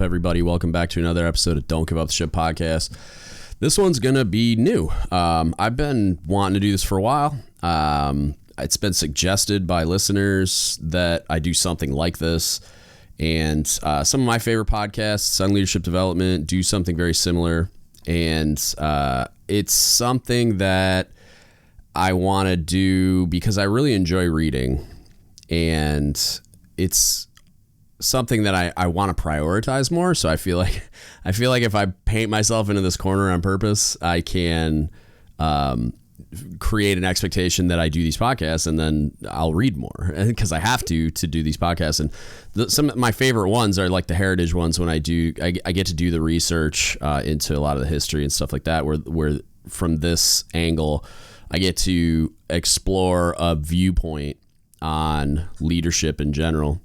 everybody? Welcome back to another episode of Don't Give Up the Ship podcast. This one's going to be new. I've been wanting to do this for a while. It's been suggested by listeners that I do something like this. And some of my favorite podcasts on leadership development do something very similar. And it's something that I want to do because I really enjoy reading. And it's something that I want to prioritize more. So I feel like if I paint myself into this corner on purpose, I can create an expectation that I do these podcasts, and then I'll read more because I have to do these podcasts. And some of my favorite ones are like the heritage ones when I get to do the research into a lot of the history and stuff like that, where from this angle, I get to explore a viewpoint on leadership in general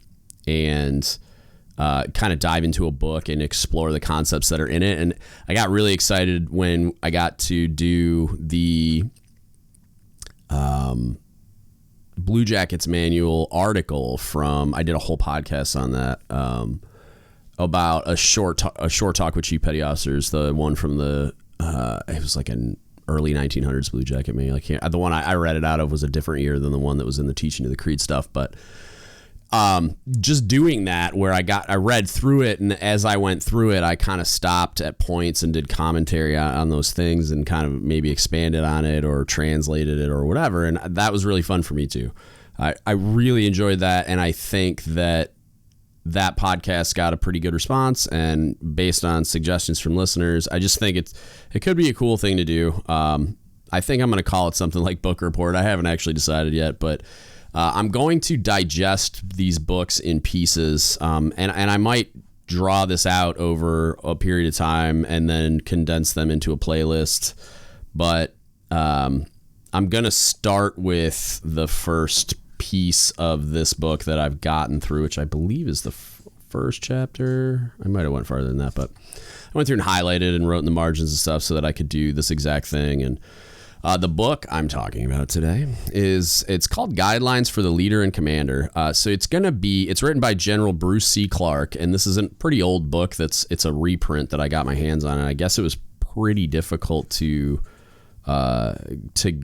and kind of dive into a book and explore the concepts that are in it. And I got really excited when I got to do the Blue Jackets manual article I did a whole podcast on that about a short talk with Chief Petty Officers, the one from it was like an early 1900s Blue Jacket manual. The one I read it out of was a different year than the one that was in the Teaching of the Creed stuff, but just doing that where I read through it, and as I went through it, I kind of stopped at points and did commentary on those things and kind of maybe expanded on it or translated it or whatever. And that was really fun for me too. I really enjoyed that. And I think that podcast got a pretty good response, and based on suggestions from listeners, I just think it could be a cool thing to do. I think I'm going to call it something like Book Report. I haven't actually decided yet, but I'm going to digest these books in pieces, and I might draw this out over a period of time and then condense them into a playlist. But I'm going to start with the first piece of this book that I've gotten through, which I believe is the first chapter. I might have went farther than that, but I went through and highlighted and wrote in the margins and stuff so that I could do this exact thing. And the book I'm talking about today it's called Guidelines for the Leader and Commander. So it's written by General Bruce C. Clarke, and this is a pretty old book. It's a reprint that I got my hands on, and I guess it was pretty difficult to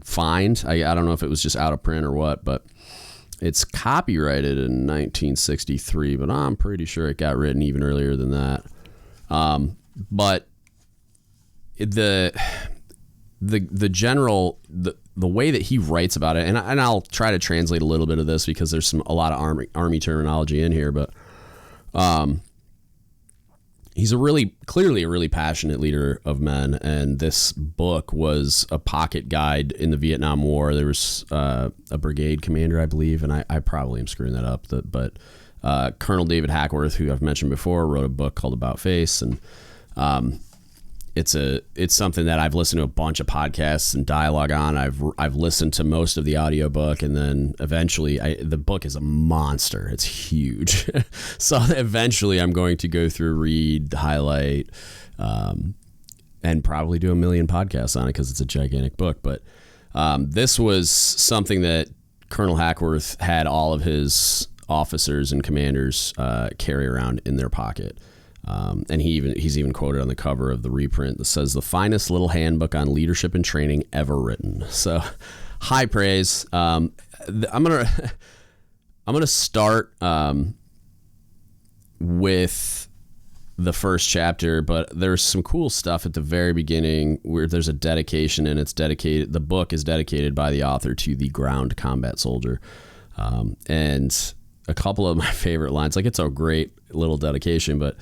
find. I don't know if it was just out of print or what, but it's copyrighted in 1963, but I'm pretty sure it got written even earlier than that. But the general, the way that he writes about it, and I'll try to translate a little bit of this because there's a lot of army terminology in here, but he's clearly a really passionate leader of men, and this book was a pocket guide in the Vietnam War. There was a brigade commander, I believe, and I probably am screwing that up, but Colonel David Hackworth, who I've mentioned before, wrote a book called About Face, and it's something that I've listened to a bunch of podcasts and dialogue on. I've listened to most of the audiobook, and then eventually the book is a monster. It's huge. So eventually I'm going to go through, read, highlight, and probably do 1 million podcasts on it because it's a gigantic book. But this was something that Colonel Hackworth had all of his officers and commanders carry around in their pocket. And he's even quoted on the cover of the reprint that says, "The finest little handbook on leadership and training ever written." So high praise. I'm gonna start with the first chapter, but there's some cool stuff at the very beginning where there's a dedication, and the book is dedicated by the author to the ground combat soldier. And a couple of my favorite lines, like it's a great little dedication, but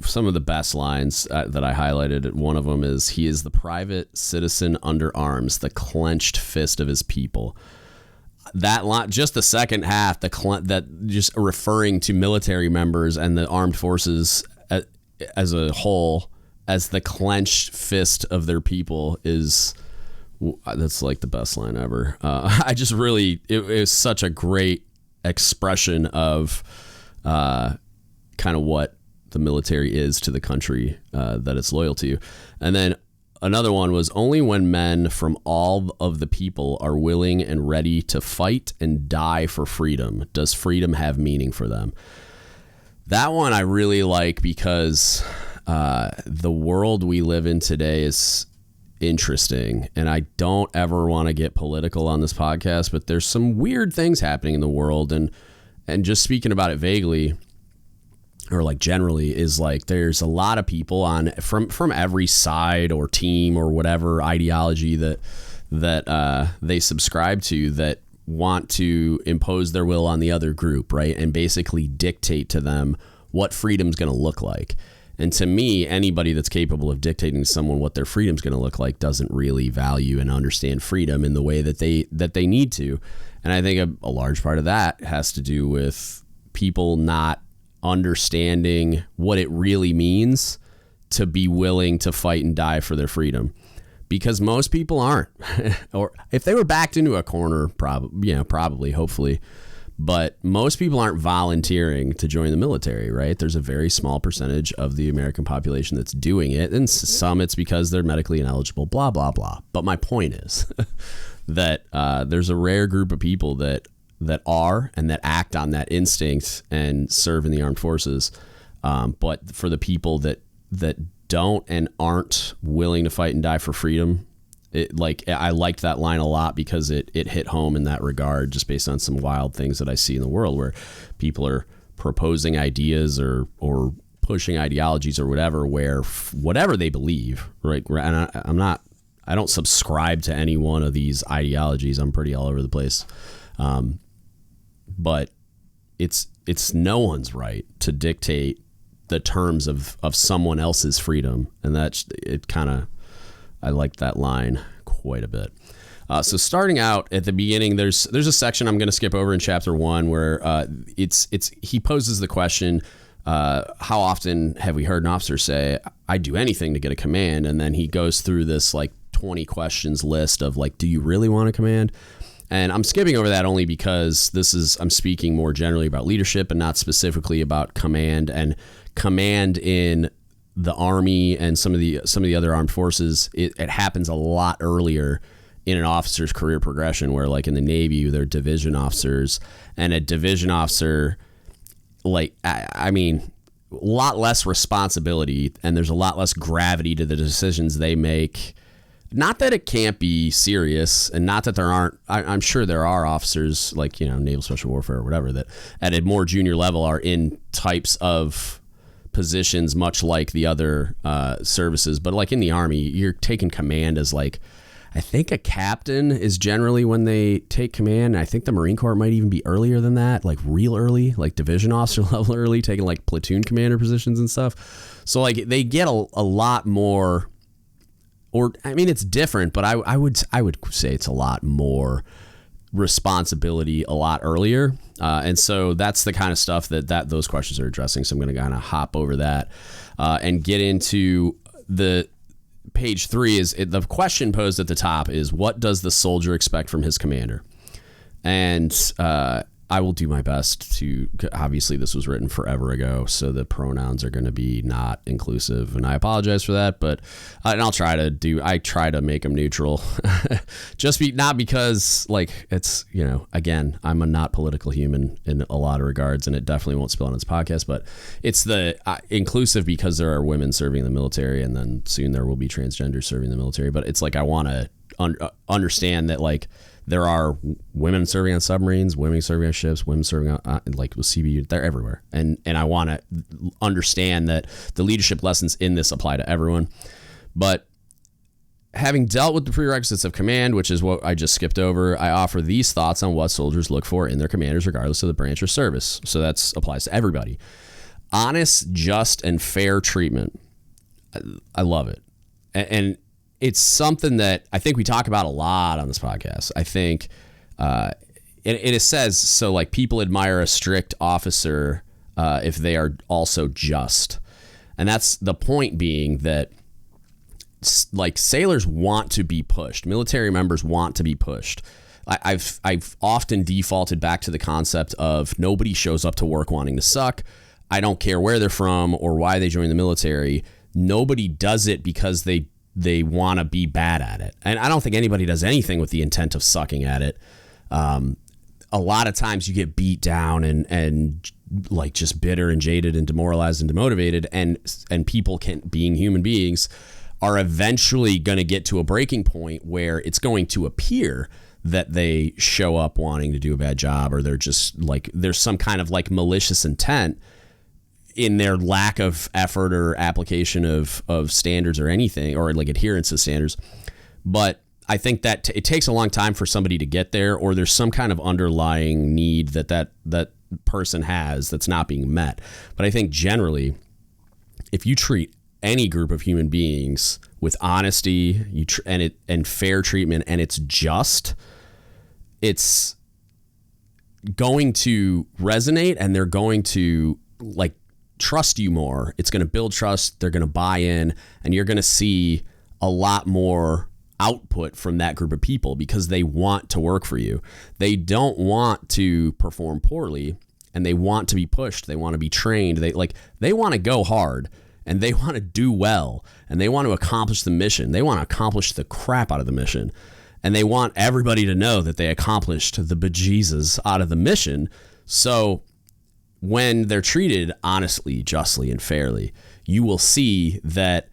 some of the best lines that I highlighted, one of them is, "He is the private citizen under arms, the clenched fist of his people." That line, just the second half, that just referring to military members and the armed forces as a whole as the clenched fist of their people that's like the best line ever. I just really, it was such a great expression of kind of what the military is to the country that it's loyal to. And then another one was, "Only when men from all of the people are willing and ready to fight and die for freedom does freedom have meaning for them." That one I really like because the world we live in today is interesting, and I don't ever want to get political on this podcast, but there's some weird things happening in the world, and just speaking about it vaguely or like generally is like there's a lot of people on from every side or team or whatever ideology that they subscribe to that want to impose their will on the other group, right? And basically dictate to them what freedom's going to look like. And to me, anybody that's capable of dictating to someone what their freedom's going to look like doesn't really value and understand freedom in the way that they need to. And I think a large part of that has to do with people not understanding what it really means to be willing to fight and die for their freedom. Because most people aren't, or if they were backed into a corner, probably, hopefully, but most people aren't volunteering to join the military, right? There's a very small percentage of the American population that's doing it, and some it's because they're medically ineligible, blah, blah, blah. But my point is that there's a rare group of people that are and that act on that instinct and serve in the armed forces. But for the people that don't and aren't willing to fight and die for freedom, I liked that line a lot because it hit home in that regard, just based on some wild things that I see in the world where people are proposing ideas or pushing ideologies or whatever, where whatever they believe, right? And I don't subscribe to any one of these ideologies. I'm pretty all over the place. But it's no one's right to dictate the terms of someone else's freedom. And I like that line quite a bit. So starting out at the beginning, there's a section I'm going to skip over in chapter 1 where he poses the question, how often have we heard an officer say, I'd do anything to get a command? And then he goes through this like 20 questions list of like, do you really want a command? And I'm skipping over that only because I'm speaking more generally about leadership and not specifically about command. And command in the Army and some of the other armed forces, it happens a lot earlier in an officer's career progression, where like in the Navy, they're division officers, and a division officer, like, I mean, a lot less responsibility, and there's a lot less gravity to the decisions they make. Not that it can't be serious, and not that there aren't. I'm sure there are officers like, Naval Special Warfare or whatever that at a more junior level are in types of positions much like the other services. But like in the Army, you're taking command as like, I think a captain is generally when they take command. I think the Marine Corps might even be earlier than that, like real early, like division officer level early, taking like platoon commander positions and stuff. So like they get a lot more. Or, I mean, it's different, but I would say it's a lot more responsibility a lot earlier. And so that's the kind of stuff that those questions are addressing. So I'm going to kind of hop over that and get into the page 3 the question posed at the top is, what does the soldier expect from his commander? And I will do my best to, obviously this was written forever ago, so the pronouns are going to be not inclusive, and I apologize for that, but and I try to make them neutral. Not because like it's, again, I'm a not political human in a lot of regards, and it definitely won't spill on this podcast, but it's the inclusive because there are women serving in the military, and then soon there will be transgenders serving in the military. But it's like, I want to understand that like there are women serving on submarines, women serving on ships, women serving on like with CBU. They're everywhere, and I want to understand that the leadership lessons in this apply to everyone. But having dealt with the prerequisites of command, which is what I just skipped over, I offer these thoughts on what soldiers look for in their commanders, regardless of the branch or service. So that applies to everybody. Honest, just, and fair treatment. I love it, and it's something that I think we talk about a lot on this podcast. I think it says, so like people admire a strict officer if they are also just. And that's the point being that like sailors want to be pushed. Military members want to be pushed. I've often defaulted back to the concept of nobody shows up to work wanting to suck. I don't care where they're from or why they joined the military. Nobody does it because they want to be bad at it. And I don't think anybody does anything with the intent of sucking at it. A lot of times you get beat down and like just bitter and jaded and demoralized and demotivated, and people being human beings are eventually going to get to a breaking point where it's going to appear that they show up wanting to do a bad job, or they're just like, there's some kind of like malicious intent in their lack of effort or application of standards or anything, or like adherence to standards. But I think that it takes a long time for somebody to get there, or there's some kind of underlying need that person has that's not being met. But I think generally, if you treat any group of human beings with honesty, and fair treatment, and it's going to resonate, and they're going to like trust you more. It's going to build trust. They're going to buy in, and you're going to see a lot more output from that group of people because they want to work for you. They don't want to perform poorly, and they want to be pushed. They want to be trained. They want to go hard, and they want to do well, and they want to accomplish the mission. They want to accomplish the crap out of the mission, and they want everybody to know that they accomplished the bejesus out of the mission. So when they're treated honestly, justly, and fairly, you will see that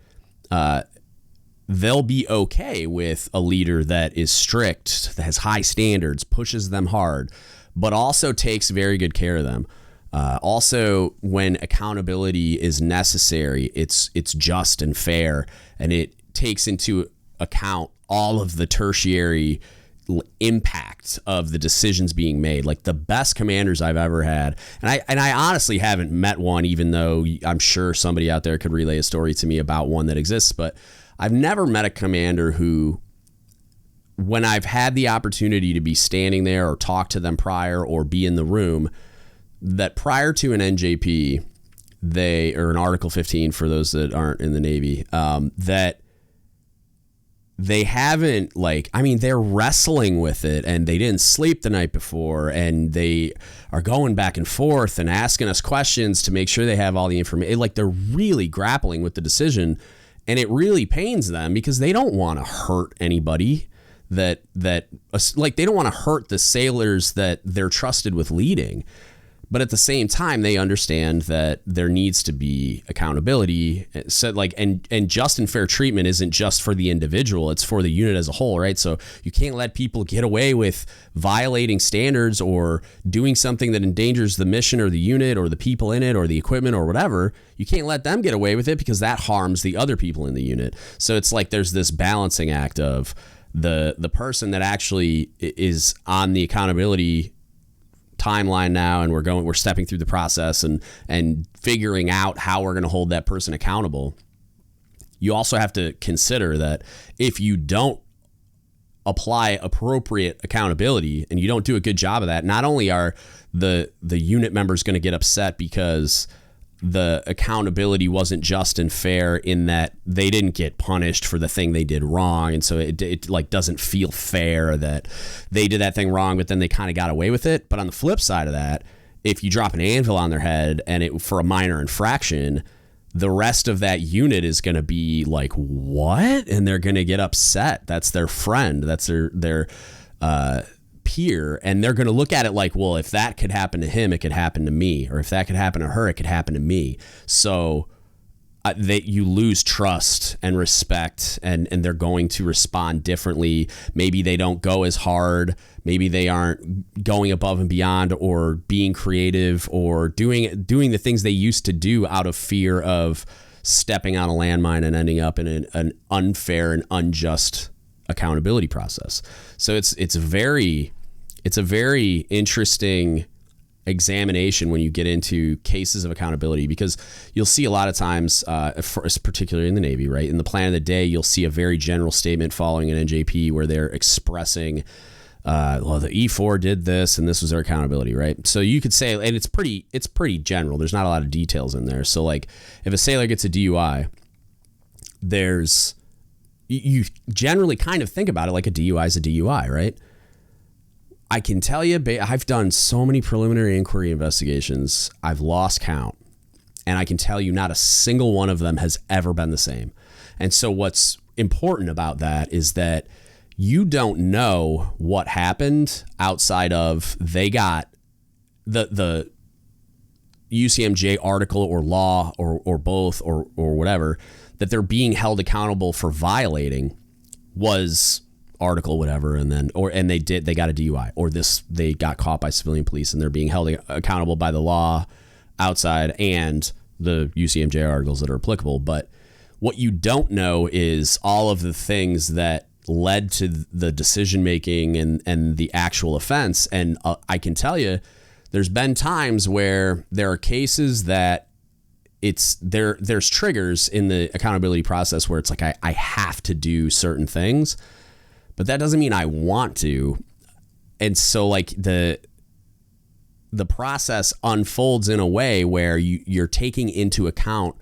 they'll be okay with a leader that is strict, that has high standards, pushes them hard, but also takes very good care of them. Also, when accountability is necessary, it's just and fair, and it takes into account all of the tertiary impact of the decisions being made. Like the best commanders I've ever had, and I honestly haven't met one, even though I'm sure somebody out there could relay a story to me about one that exists, but I've never met a commander who, when I've had the opportunity to be standing there or talk to them prior or be in the room, that prior to an NJP, or an Article 15 for those that aren't in the Navy, that they haven't they're wrestling with it, and they didn't sleep the night before, and they are going back and forth and asking us questions to make sure they have all the information. Like they're really grappling with the decision, and it really pains them because they don't want to hurt anybody that they don't want to hurt the sailors that they're trusted with leading. But at the same time, they understand that there needs to be accountability. So and just and fair treatment isn't just for the individual, it's for the unit as a whole, right? So you can't let people get away with violating standards or doing something that endangers the mission or the unit or the people in it or the equipment or whatever. You can't let them get away with it because that harms the other people in the unit. So it's like there's this balancing act of the person that actually is on the accountability timeline now, and we're stepping through the process and figuring out how we're going to hold that person accountable. You also have to consider that if you don't apply appropriate accountability and you don't do a good job of that, not only are the unit members going to get upset because the accountability wasn't just and fair in that they didn't get punished for the thing they did wrong, and so it like doesn't feel fair that they did that thing wrong, but then they kind of got away with it. But on the flip side of that, if you drop an anvil on their head and for a minor infraction, the rest of that unit is going to be like, what? And they're going to get upset. That's their friend. That's their peer, and they're going to look at it like, well, if that could happen to him, it could happen to me, or if that could happen to her, it could happen to me. So you lose trust and respect, and they're going to respond differently. Maybe they don't go as hard. Maybe they aren't going above and beyond or being creative or doing the things they used to do out of fear of stepping on a landmine and ending up in an unfair and unjust accountability process. So it's a very interesting examination when you get into cases of accountability, because you'll see a lot of times, particularly in the Navy, right? In the plan of the day, you'll see a very general statement following an NJP where they're expressing, well, the E4 did this and this was their accountability, right? So you could say, and it's pretty general. There's not a lot of details in there. So like if a sailor gets a DUI, you generally kind of think about it like a DUI is a DUI, right? I can tell you, I've done so many preliminary inquiry investigations, I've lost count. And I can tell you not a single one of them has ever been the same. And so what's important about that is that you don't know what happened outside of they got the UCMJ article or law or both or whatever that they're being held accountable for violating was article whatever, and they got a DUI, or they got caught by civilian police and they're being held accountable by the law outside and the UCMJ articles that are applicable. But what you don't know is all of the things that led to the decision making and the actual offense. And I can tell you, there's been times where there are cases that there's triggers in the accountability process where it's like I have to do certain things, but that doesn't mean I want to. And so like the process unfolds in a way where you're taking into account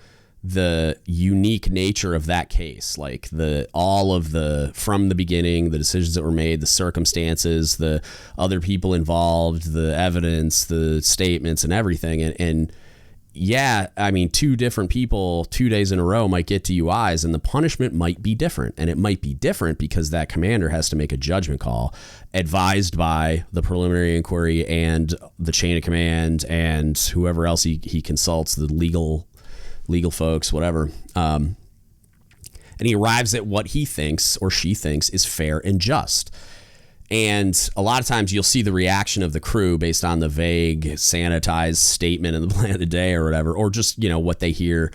the unique nature of that case, like from the beginning, the decisions that were made, the circumstances, the other people involved, the evidence, the statements and everything. And yeah, I mean, 2 different people 2 days in a row might get DUIs and the punishment might be different. And it might be different because that commander has to make a judgment call advised by the preliminary inquiry and the chain of command and whoever else he consults, the legal folks, whatever. And he arrives at what he thinks or she thinks is fair and just. And a lot of times you'll see the reaction of the crew based on the vague, sanitized statement in the plan of the day or whatever, or just, what they hear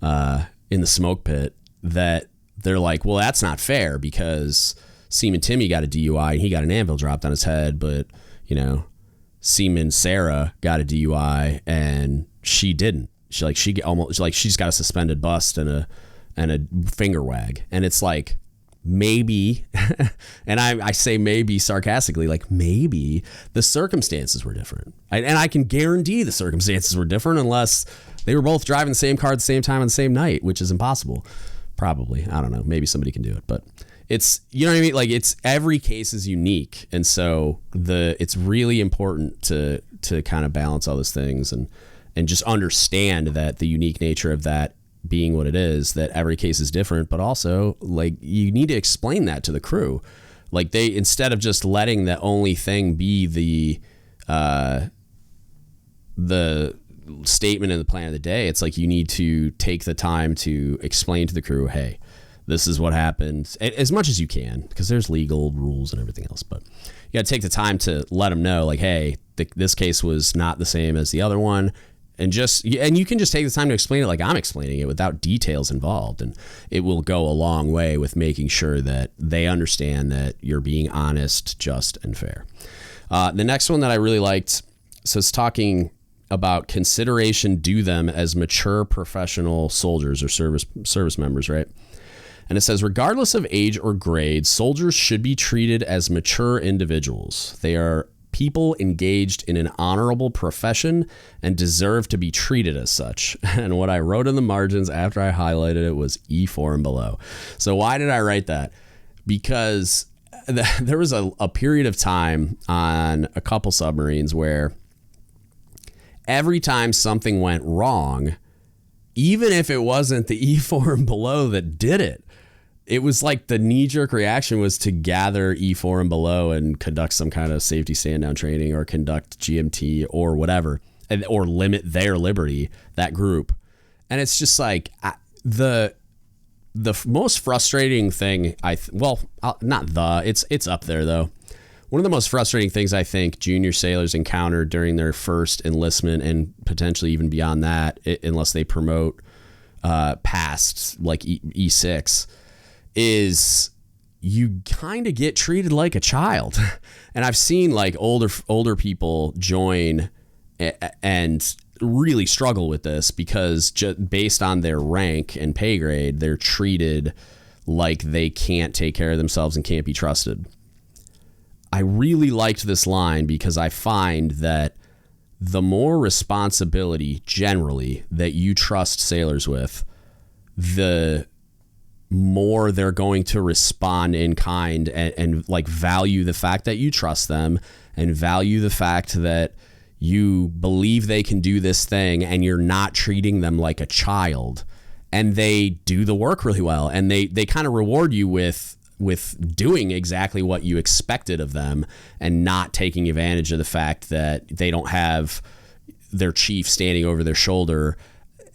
in the smoke pit, that they're like, well, that's not fair because Seaman Timmy got a DUI and he got an anvil dropped on his head, but, Seaman Sarah got a DUI and she didn't. She's got a suspended bust and a finger wag. And it's like, maybe, and I say maybe sarcastically, like maybe the circumstances were different. And I can guarantee the circumstances were different unless they were both driving the same car at the same time on the same night, which is impossible. Probably. I don't know. Maybe somebody can do it, but it's, you know what I mean? Like every case is unique. And so it's really important to kind of balance all those things and just understand that the unique nature of that being what it is, that every case is different, but also like you need to explain that to the crew. Like instead of just letting the only thing be the statement in the plan of the day, it's like you need to take the time to explain to the crew, hey, this is what happened, as much as you can, because there's legal rules and everything else, but you got to take the time to let them know, like, hey, this case was not the same as the other one. And you can just take the time to explain it like I'm explaining it without details involved. And it will go a long way with making sure that they understand that you're being honest, just, and fair. The next one that I really liked, so it's talking about consideration due them as mature professional soldiers or service members, right? And it says, regardless of age or grade, soldiers should be treated as mature individuals. They are people engaged in an honorable profession and deserve to be treated as such. And what I wrote in the margins after I highlighted it was E4 and below. So why did I write that? Because there was a period of time on a couple submarines where every time something went wrong, even if it wasn't the E4 and below that did it, it was like the knee-jerk reaction was to gather E4 and below and conduct some kind of safety stand-down training or conduct GMT or whatever, or limit their liberty, that group. And it's just like the most frustrating thing, it's up there though. One of the most frustrating things I think junior sailors encounter during their first enlistment, and potentially even beyond that, unless they promote past like E6, is you kind of get treated like a child. And I've seen like older people join and really struggle with this because just based on their rank and pay grade, they're treated like they can't take care of themselves and can't be trusted. I really liked this line because I find that the more responsibility generally that you trust sailors with, the more they're going to respond in kind and like value the fact that you trust them and value the fact that you believe they can do this thing and you're not treating them like a child, and they do the work really well, and they kind of reward you with doing exactly what you expected of them and not taking advantage of the fact that they don't have their chief standing over their shoulder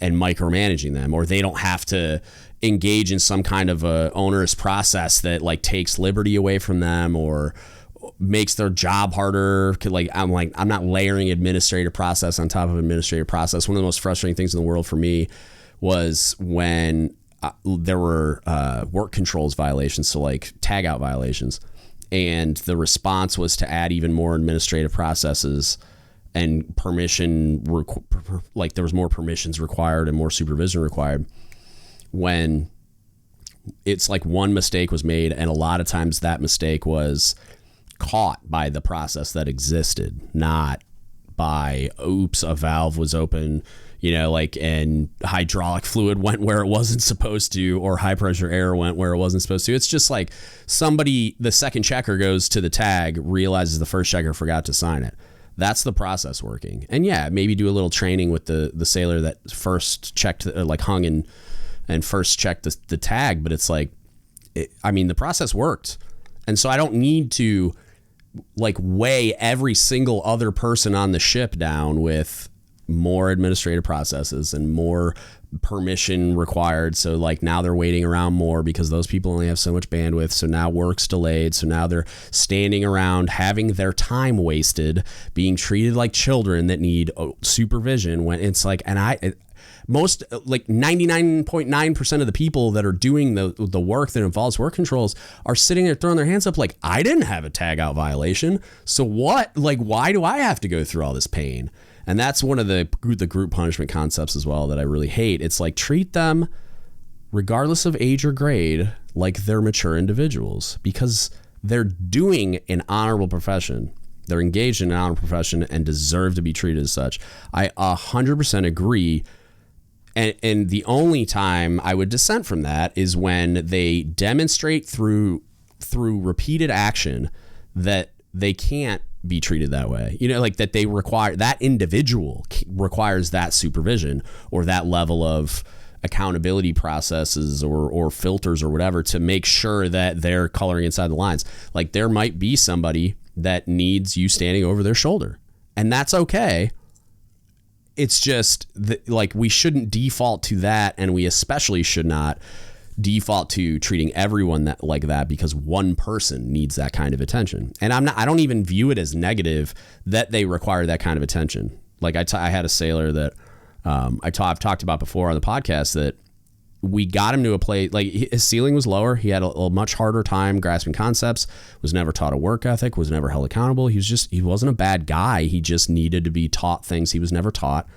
and micromanaging them, or they don't have to engage in some kind of a onerous process that like takes liberty away from them or makes their job harder. I'm not layering administrative process on top of administrative process. One of the most frustrating things in the world for me was when there were work controls violations, so like tag out violations, and the response was to add even more administrative processes and permission, like there was more permissions required and more supervision required, when it's like one mistake was made, and a lot of times that mistake was caught by the process that existed, not by, oops, a valve was open, and hydraulic fluid went where it wasn't supposed to, or high pressure air went where it wasn't supposed to. It's just like the second checker goes to the tag, realizes the first checker forgot to sign it. That's the process working. And yeah, maybe do a little training with the sailor that first checked, hung and first checked the tag. But it's like, the process worked. And so I don't need to weigh every single other person on the ship down with more administrative processes and more permission required. So now they're waiting around more because those people only have so much bandwidth. So now work's delayed. So now they're standing around having their time wasted, being treated like children that need supervision, when it's most 99.9% of the people that are doing the work that involves work controls are sitting there throwing their hands up like, I didn't have a tag out violation. So what? Why do I have to go through all this pain? And that's one of the group punishment concepts as well that I really hate. It's treat them, regardless of age or grade, like they're mature individuals, because they're doing an honorable profession. They're engaged in an honorable profession and deserve to be treated as such. I 100% agree. And the only time I would dissent from that is when they demonstrate through repeated action that they can't be treated that way. That they require, that individual requires that supervision or that level of accountability processes or filters or whatever to make sure that they're coloring inside the lines. There might be somebody that needs you standing over their shoulder, and that's okay. It's just we shouldn't default to that, and we especially should not default to treating everyone like that because one person needs that kind of attention. And I don't even view it as negative that they require that kind of attention. I had a sailor that I've talked about before on the podcast that we got him to a place, his ceiling was lower. He had a much harder time grasping concepts, was never taught a work ethic, was never held accountable. He wasn't a bad guy. He just needed to be taught things he was never taught.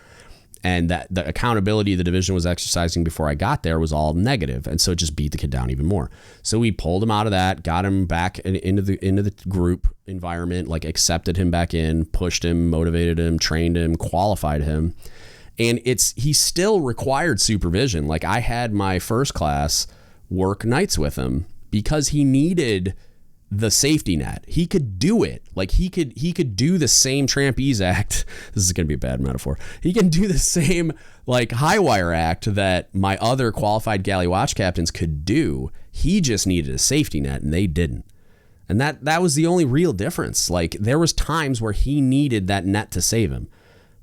And that the accountability the division was exercising before I got there was all negative. And so it just beat the kid down even more. So we pulled him out of that, got him back into the group environment, accepted him back in, pushed him, motivated him, trained him, qualified him. And he still required supervision. I had my first class work nights with him because he needed the safety net. He could do it. He could do the same trapeze act. This is going to be a bad metaphor. He can do the same high wire act that my other qualified galley watch captains could do. He just needed a safety net and they didn't. And that was the only real difference. There was times where he needed that net to save him,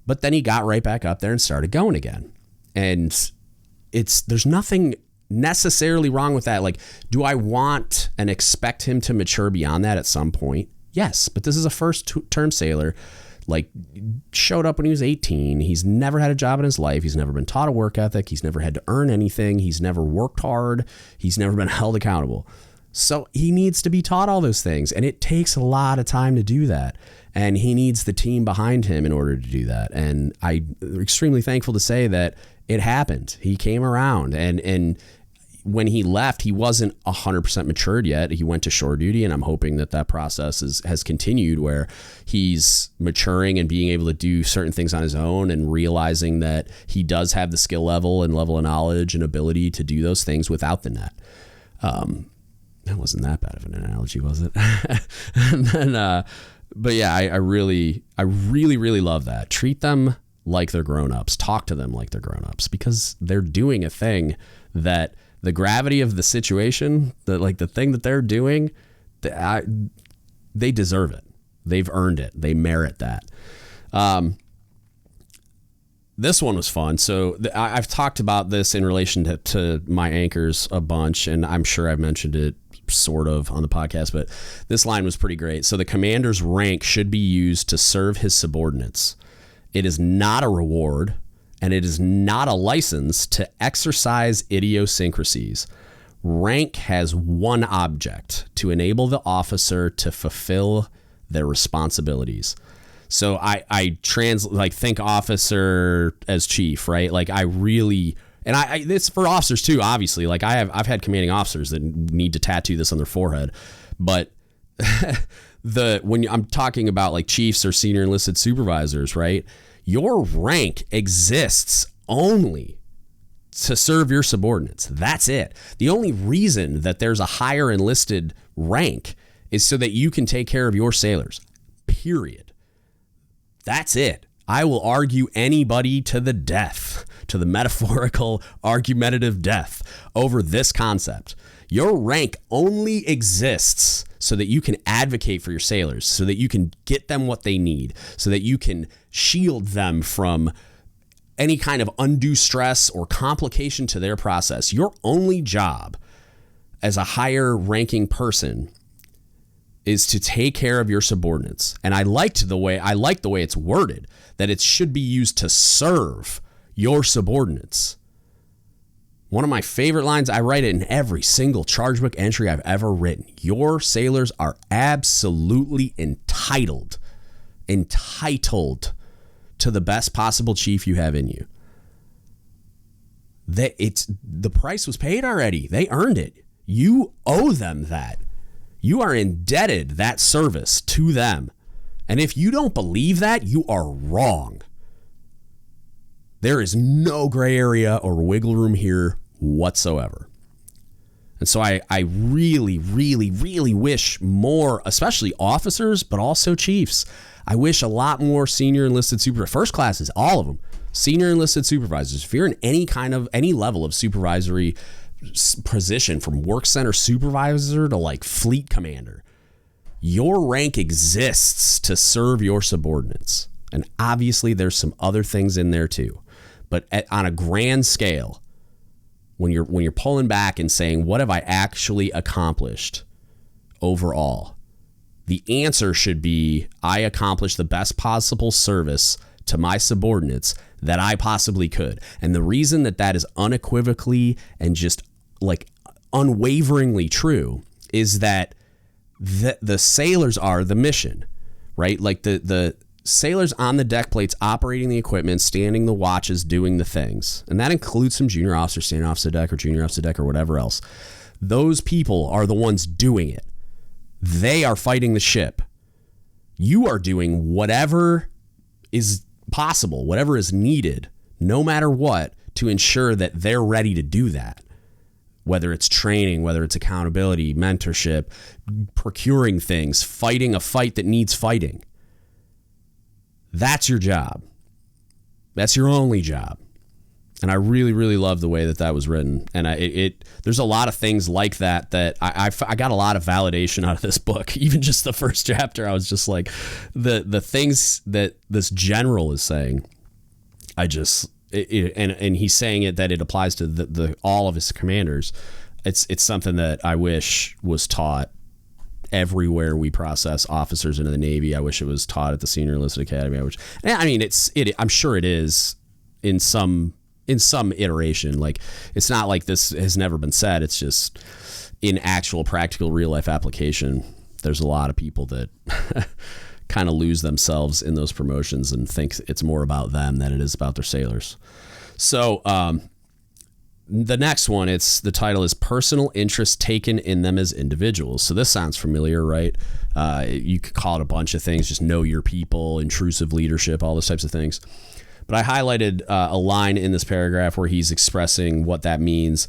but then he got right back up there and started going again. And there's nothing necessarily wrong with that. Do I want and expect him to mature beyond that at some point? Yes, but this is a first-term sailor. Showed up when he was 18. He's never had a job in his life. He's never been taught a work ethic. He's never had to earn anything. He's never worked hard. He's never been held accountable. So he needs to be taught all those things, and it takes a lot of time to do that. And he needs the team behind him in order to do that. And I'm extremely thankful to say that it happened. He came around, and when he left, he wasn't 100% matured yet. He went to shore duty, and I'm hoping that process has continued where he's maturing and being able to do certain things on his own and realizing that he does have the skill level and level of knowledge and ability to do those things without the net. That wasn't that bad of an analogy, was it? And then, but yeah, I really love that. Treat them like they're grown-ups. Talk to them like they're grown-ups because they're doing a thing that the gravity of the situation, the thing that they're doing, they deserve it. They've earned it. They merit that. this one was fun. So I've talked about this in relation to my anchors a bunch, and I'm sure I've mentioned it sort of on the podcast, but this line was pretty great. So the commander's rank should be used to serve his subordinates. It is not a reward, and it is not a license to exercise idiosyncrasies. Rank has one object: to enable the officer to fulfill their responsibilities. So I think officer as chief, right? Like I really, and it's for officers too, obviously. Like I've had commanding officers that need to tattoo this on their forehead, but when I'm talking about like chiefs or senior enlisted supervisors, right? Your rank exists only to serve your subordinates. That's it. The only reason that there's a higher enlisted rank is so that you can take care of your sailors, period. That's it. I will argue anybody to the death, to the metaphorical, argumentative death over this concept. Your rank only exists so that you can advocate for your sailors, so that you can get them what they need, so that you can shield them from any kind of undue stress or complication to their process. Your only job as a higher ranking person is to take care of your subordinates. And I like the way it's worded, that it should be used to serve your subordinates. One of my favorite lines, I write it in every single charge book entry I've ever written. Your sailors are absolutely entitled to the best possible chief you have in you. The price was paid already. They earned it. You owe them that. You are indebted that service to them. And if you don't believe that, you are wrong. There is no gray area or wiggle room here whatsoever. And so I really, really, really wish more, especially officers, but also chiefs. I wish a lot more senior enlisted supervisors, first classes, all of them, senior enlisted supervisors. If you're in any level of supervisory position, from work center supervisor to like fleet commander, your rank exists to serve your subordinates. And obviously there's some other things in there too. But on a grand scale, when you're pulling back and saying, what have I actually accomplished overall? The answer should be, I accomplished the best possible service to my subordinates that I possibly could. And the reason that is unequivocally and just like unwaveringly true is that the sailors are the mission, right? Like the sailors on the deck plates operating the equipment, standing the watches, doing the things. And that includes some junior officers standing off the deck or junior off the deck or whatever else. Those people are the ones doing it. They are fighting the ship. You are doing whatever is possible, whatever is needed, no matter what, to ensure that they're ready to do that. Whether it's training, whether it's accountability, mentorship, procuring things, fighting a fight that needs fighting. That's your job. That's your only job. And I really, really love the way that was written. And there's a lot of things like that I got a lot of validation out of this book. Even just the first chapter, I was just like, the things that this general is saying, and he's saying it that it applies to the all of his commanders. It's something that I wish was taught everywhere we process officers into the Navy. I wish it was taught at the Senior Enlisted Academy. I'm sure it is in some iteration. Like, it's not like this has never been said. It's just in actual practical real life application, there's a lot of people that kind of lose themselves in those promotions and think it's more about them than it is about their sailors. So the next one, the title is Personal Interest Taken in Them as Individuals. So this sounds familiar, right? You could call it a bunch of things, just know your people, intrusive leadership, all those types of things. But I highlighted a line in this paragraph where he's expressing what that means.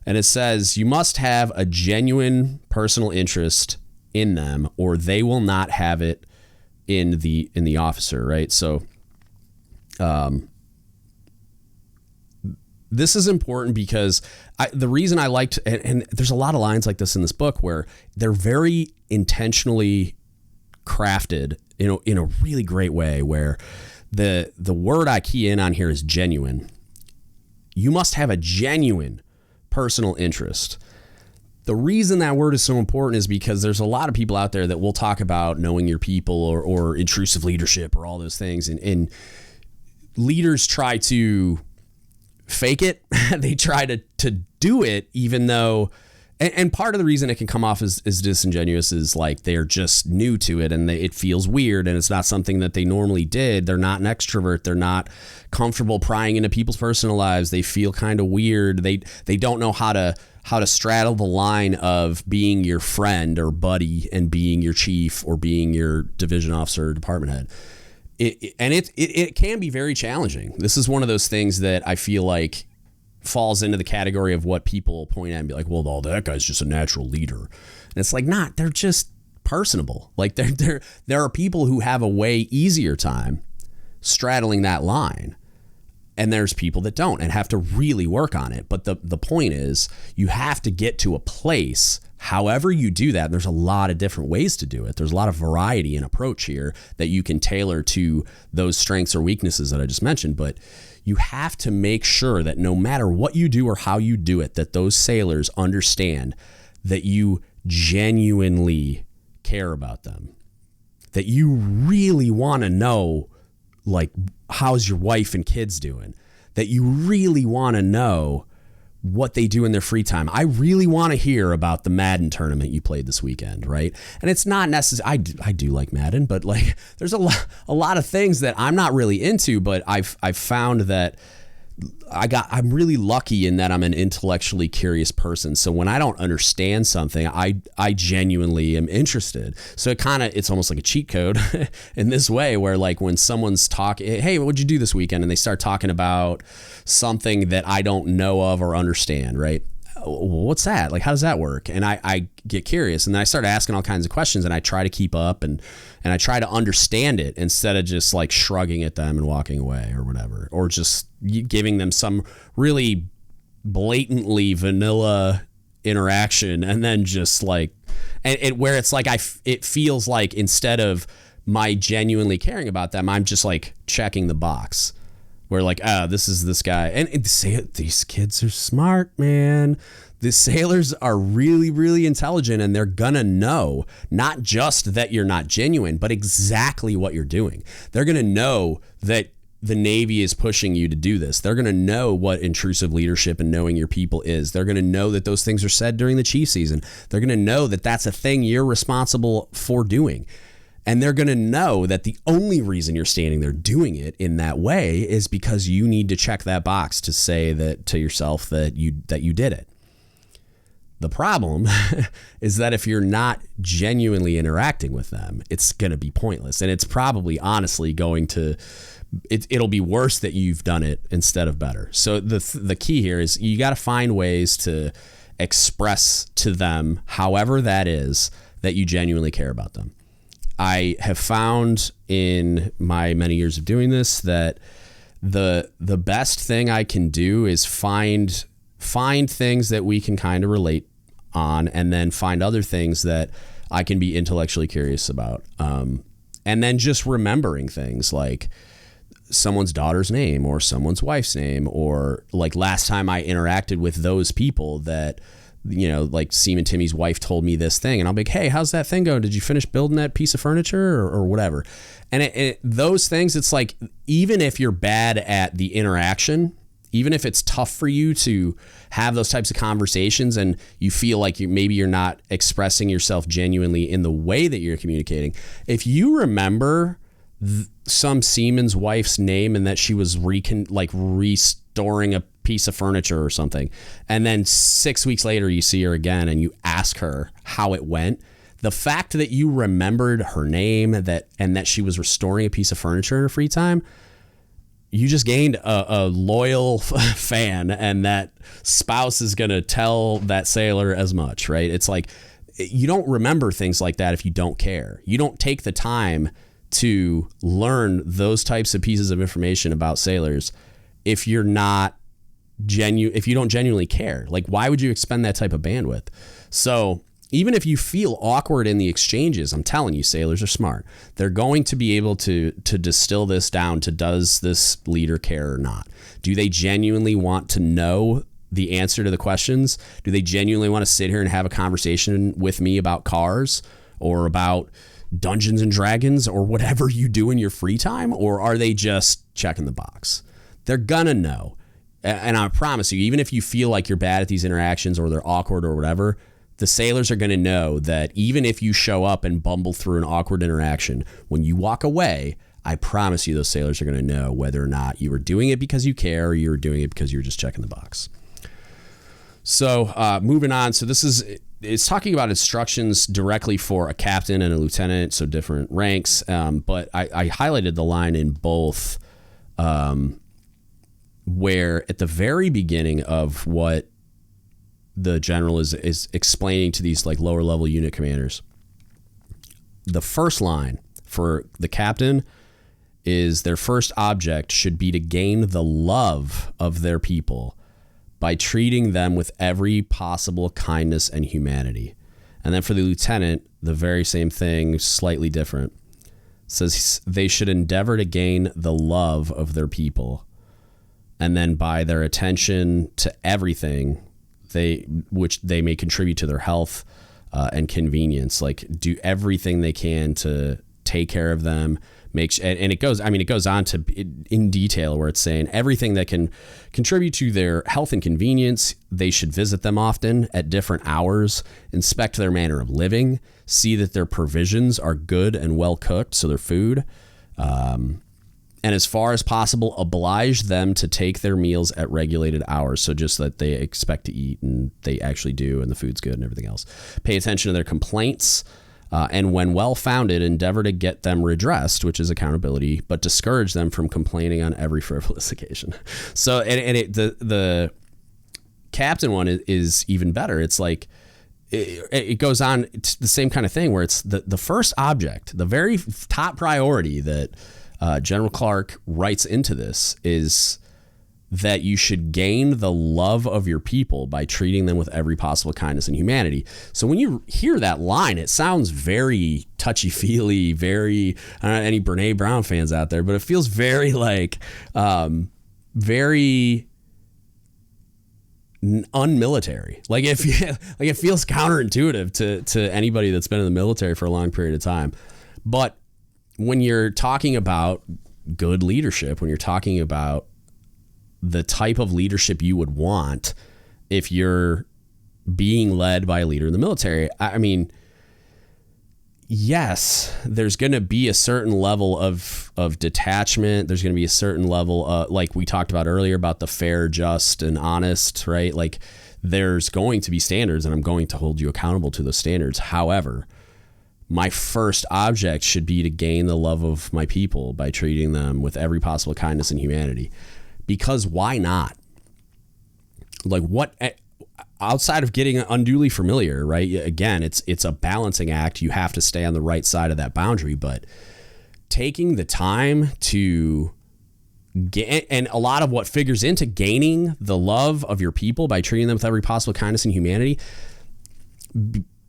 And it says, you must have a genuine personal interest in them, or they will not have it in the officer, right? So this is important because the reason I liked, and there's a lot of lines like this in this book where they're very intentionally crafted in a really great way, where the word I key in on here is genuine. You must have a genuine personal interest. The reason that word is so important is because there's a lot of people out there that will talk about knowing your people or intrusive leadership or all those things. And leaders try to fake it. They try to do it, even though, and part of the reason it can come off as disingenuous is like they're just new to it and it feels weird and it's not something that they normally did. They're not an extrovert. They're not comfortable prying into people's personal lives. They feel kind of weird. They don't know how to straddle the line of being your friend or buddy and being your chief or being your division officer or department head. It can be very challenging. This is one of those things that I feel like falls into the category of what people point at and be like, well, that guy's just a natural leader. And it's like, they're just personable. Like there are people who have a way easier time straddling that line. And there's people that don't and have to really work on it. But the point is you have to get to a place, however you do that. And there's a lot of different ways to do it. There's a lot of variety and approach here that you can tailor to those strengths or weaknesses that I just mentioned. But you have to make sure that no matter what you do or how you do it, that those sailors understand that you genuinely care about them, that you really want to know, like, how's your wife and kids doing, that you really want to know what they do in their free time. I really want to hear about the Madden tournament you played this weekend, right? And it's not necessary. I do like Madden, but like there's a lot of things that I'm not really into, but I've found that I'm really lucky in that I'm an intellectually curious person. So when I don't understand something, I genuinely am interested. So it's almost like a cheat code in this way, where like when someone's talking, hey, what'd you do this weekend? And they start talking about something that I don't know of or understand, right? What's that? Like, how does that work? And I get curious, and then I start asking all kinds of questions, and I try to keep up and I try to understand it instead of just like shrugging at them and walking away or whatever, or just giving them some really blatantly vanilla interaction and then just like, and where it's like it feels like instead of my genuinely caring about them, I'm just like checking the box. Where like, this is this guy. And these kids are smart, man. The sailors are really, really intelligent, and they're gonna know not just that you're not genuine, but exactly what you're doing. They're gonna know that the Navy is pushing you to do this. They're gonna know what intrusive leadership and knowing your people is. They're gonna know that those things are said during the chief season. They're gonna know that that's a thing you're responsible for doing. And they're going to know that the only reason you're standing there doing it in that way is because you need to check that box to say that to yourself that you did it. The problem is that if you're not genuinely interacting with them, it's going to be pointless. And it's probably honestly going to, it'll be worse that you've done it instead of better. So the key here is you got to find ways to express to them, however that is, that you genuinely care about them. I have found in my many years of doing this that the best thing I can do is find things that we can kind of relate on, and then find other things that I can be intellectually curious about. And then just remembering things like someone's daughter's name or someone's wife's name, or like last time I interacted with those people that, you know, like Seaman Timmy's wife told me this thing, and I'll be like, hey, how's that thing going? Did you finish building that piece of furniture or whatever? And those things, it's like, even if you're bad at the interaction, even if it's tough for you to have those types of conversations and you feel like maybe you're not expressing yourself genuinely in the way that you're communicating, if you remember some seaman's wife's name and that she was restoring a piece of furniture or something, and then 6 weeks later you see her again and you ask her how it went, the fact that you remembered her name and that she was restoring a piece of furniture in her free time, you just gained a loyal fan, and that spouse is going to tell that sailor as much, right? It's like, you don't remember things like that if you don't care. You don't take the time to learn those types of pieces of information about sailors if you're not if you don't genuinely care. Like, why would you expend that type of bandwidth? So even if you feel awkward in the exchanges, I'm telling you, sailors are smart. They're going to be able to distill this down to, does this leader care or not? Do they genuinely want to know the answer to the questions? Do they genuinely want to sit here and have a conversation with me about cars or about Dungeons and Dragons or whatever you do in your free time? Or are they just checking the box? They're gonna know. And I promise you, even if you feel like you're bad at these interactions or they're awkward or whatever, the sailors are going to know that even if you show up and bumble through an awkward interaction, when you walk away, I promise you those sailors are going to know whether or not you were doing it because you care or you were doing it because you were just checking the box. So moving on. So it's talking about instructions directly for a captain and a lieutenant, so different ranks. But I highlighted the line in both where at the very beginning of what the general is explaining to these like lower level unit commanders. The first line for the captain is their first object should be to gain the love of their people by treating them with every possible kindness and humanity. And then for the lieutenant, the very same thing, slightly different. It says they should endeavor to gain the love of their people. And then by their attention to everything, which they may contribute to their health and convenience, like do everything they can to take care of them, and it goes on to in detail where it's saying everything that can contribute to their health and convenience. They should visit them often at different hours, inspect their manner of living, see that their provisions are good and well cooked, so their food, and as far as possible, oblige them to take their meals at regulated hours. So just that they expect to eat and they actually do, and the food's good and everything else. Pay attention to their complaints, and when well-founded, endeavor to get them redressed, which is accountability, but discourage them from complaining on every frivolous occasion. So, the captain one is even better. It's like, it goes on, it's the same kind of thing where it's the first object, the very top priority that General Clarke writes into this is that you should gain the love of your people by treating them with every possible kindness and humanity. So when you hear that line, it sounds very touchy-feely, very, I don't know any Brene Brown fans out there, but it feels very like, very unmilitary. Like it feels counterintuitive to anybody that's been in the military for a long period of time. But when you're talking about good leadership, when you're talking about the type of leadership you would want if you're being led by a leader in the military, I mean, yes, there's going to be a certain level of detachment. There's going to be a certain level, like we talked about earlier, about the fair, just, and honest, right? Like there's going to be standards, and I'm going to hold you accountable to those standards. However, my first object should be to gain the love of my people by treating them with every possible kindness and humanity. Because why not? Like what, outside of getting unduly familiar, right? Again, it's a balancing act. You have to stay on the right side of that boundary, but taking the time to get, and a lot of what figures into gaining the love of your people by treating them with every possible kindness and humanity,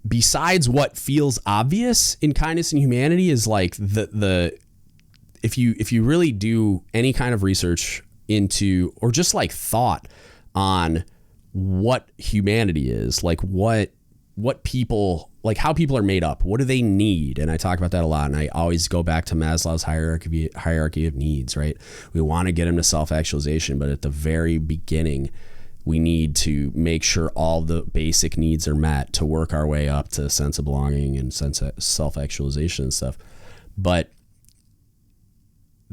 besides what feels obvious in kindness and humanity, is like the if you really do any kind of research into, or just like thought on what humanity is, like what people, like how people are made up, what do they need? And I talk about that a lot, and I always go back to Maslow's hierarchy of needs, right? We want to get them to self-actualization, but at the very beginning, we need to make sure all the basic needs are met to work our way up to a sense of belonging and sense of self-actualization and stuff. But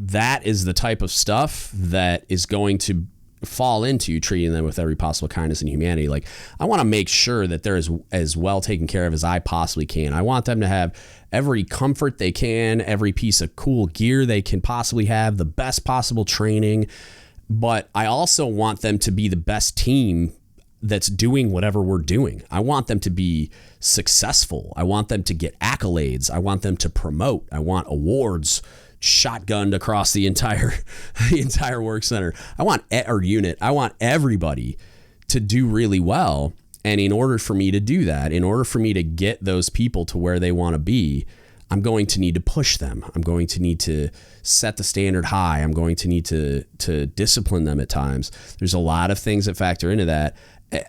that is the type of stuff that is going to fall into treating them with every possible kindness and humanity. Like, I want to make sure that they're as well taken care of as I possibly can. I want them to have every comfort they can, every piece of cool gear they can possibly have, the best possible training. But I also want them to be the best team that's doing whatever we're doing. I want them to be successful. I want them to get accolades. I want them to promote. I want awards shotgunned across the entire work center. I want everybody to do really well. And in order for me to do that, in order for me to get those people to where they want to be, I'm going to need to push them. I'm going to need to set the standard high. I'm going to need to discipline them at times. There's a lot of things that factor into that.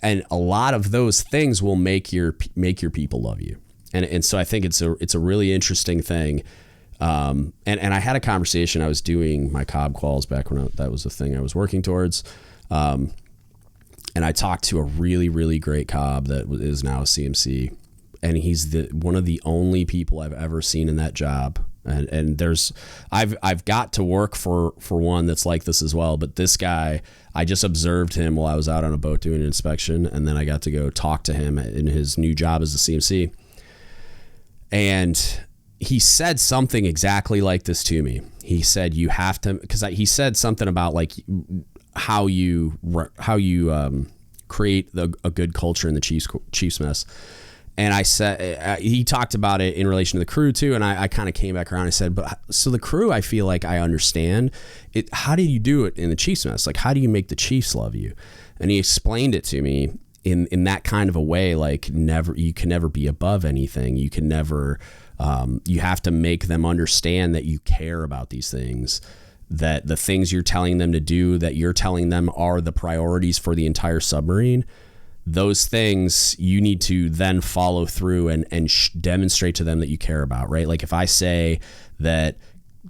And a lot of those things will make your people love you. And so I think it's a really interesting thing. And I had a conversation. I was doing my cobb quals back when that was the thing I was working towards. And I talked to a really, really great cobb that is now a CMC. And he's one of the only people I've ever seen in that job. And I've got to work for one that's like this as well. But this guy, I just observed him while I was out on a boat doing an inspection. And then I got to go talk to him in his new job as a CMC. And he said something exactly like this to me. He said, you have to, because he said something about like how you create a good culture in the Chiefs mess. And I said, he talked about it in relation to the crew too. And I kind of came back around and said, but so the crew, I feel like I understand it. How do you do it in the Chiefs mess? Like, how do you make the Chiefs love you? And he explained it to me in that kind of a way, like you can never be above anything. You can never, you have to make them understand that you care about these things, that the things you're telling them to do, that you're telling them are the priorities for the entire submarine. Those things you need to then follow through and demonstrate to them that you care about, right? Like if I say that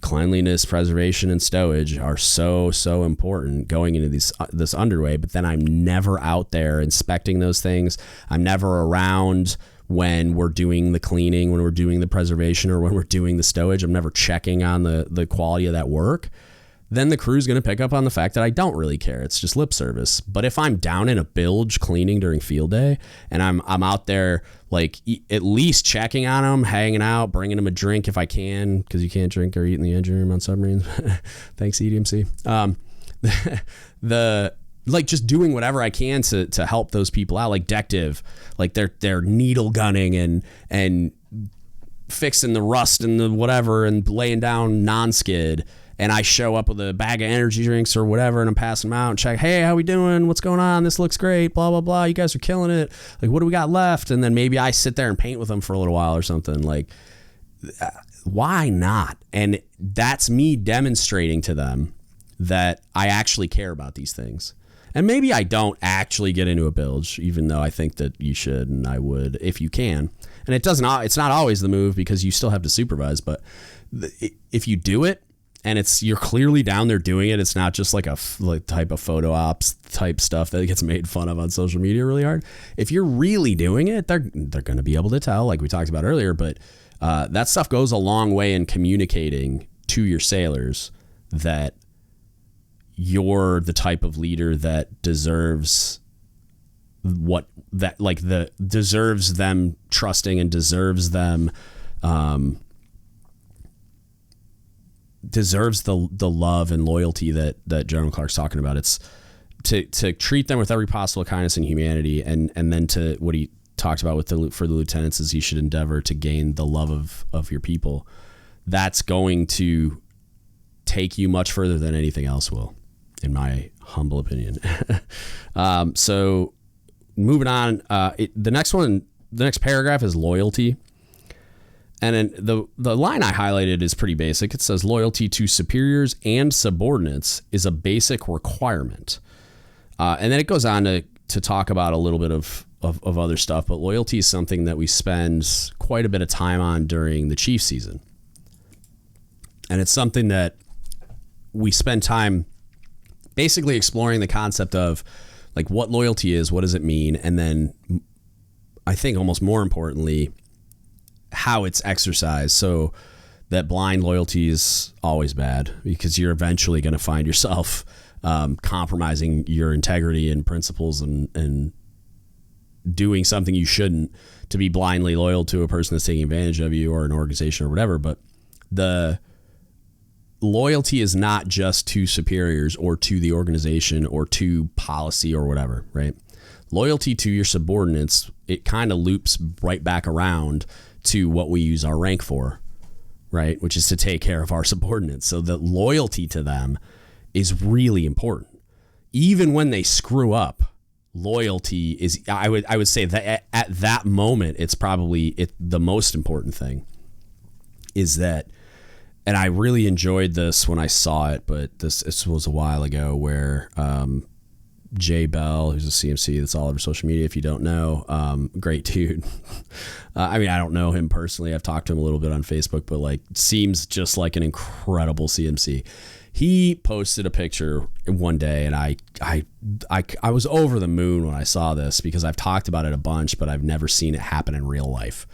cleanliness, preservation, and stowage are so important going into this underway, but then I'm never out there inspecting those things. I'm never around when we're doing the cleaning, when we're doing the preservation, or when we're doing the stowage. I'm never checking on the quality of that work. Then the crew's going to pick up on the fact that I don't really care. It's just lip service. But if I'm down in a bilge cleaning during field day and I'm out there like at least checking on them, hanging out, bringing them a drink if I can, because you can't drink or eat in the engine room on submarines. Thanks, EDMC. Like just doing whatever I can to help those people out, like deck div, like they're needle gunning and fixing the rust and the whatever and laying down non-skid. And I show up with a bag of energy drinks or whatever, and I'm passing them out and check, hey, how we doing? What's going on? This looks great, blah, blah, blah. You guys are killing it. Like, what do we got left? And then maybe I sit there and paint with them for a little while or something. Like, why not? And that's me demonstrating to them that I actually care about these things. And maybe I don't actually get into a bilge, even though I think that you should and I would if you can. And it's not always the move because you still have to supervise. But if you do it, and you're clearly down there doing it. It's not just like a type of photo ops type stuff that gets made fun of on social media really hard. If you're really doing it, they're going to be able to tell, like we talked about earlier. But that stuff goes a long way in communicating to your sailors that you're the type of leader that deserves deserves them trusting and deserves them. Deserves the love and loyalty that General Clarke's talking about. It's to treat them with every possible kindness and humanity, and then to what he talked about for the lieutenants is you should endeavor to gain the love of your people. That's going to take you much further than anything else will, in my humble opinion. So moving on, the next paragraph is loyalty. And then the line I highlighted is pretty basic. It says loyalty to superiors and subordinates is a basic requirement. And then it goes on to talk about a little bit of other stuff, but loyalty is something that we spend quite a bit of time on during the chief season. And it's something that we spend time basically exploring the concept of like what loyalty is, what does it mean? And then I think almost more importantly, how it's exercised. So that blind loyalty is always bad because you're eventually going to find yourself compromising your integrity and principles and doing something you shouldn't to be blindly loyal to a person that's taking advantage of you or an organization or whatever. But the loyalty is not just to superiors or to the organization or to policy or whatever, right? Loyalty to your subordinates, it kind of loops right back around to what we use our rank for, right? Which is to take care of our subordinates. So the loyalty to them is really important. Even when they screw up, loyalty is, I would say that at that moment, it's probably the most important thing is that, and I really enjoyed this when I saw it, but this was a while ago where Jay Bell, who's a CMC that's all over social media, if you don't know, great dude. I mean, I don't know him personally. I've talked to him a little bit on Facebook, but like seems just like an incredible CMC. He posted a picture one day, and I was over the moon when I saw this because I've talked about it a bunch, but I've never seen it happen in real life.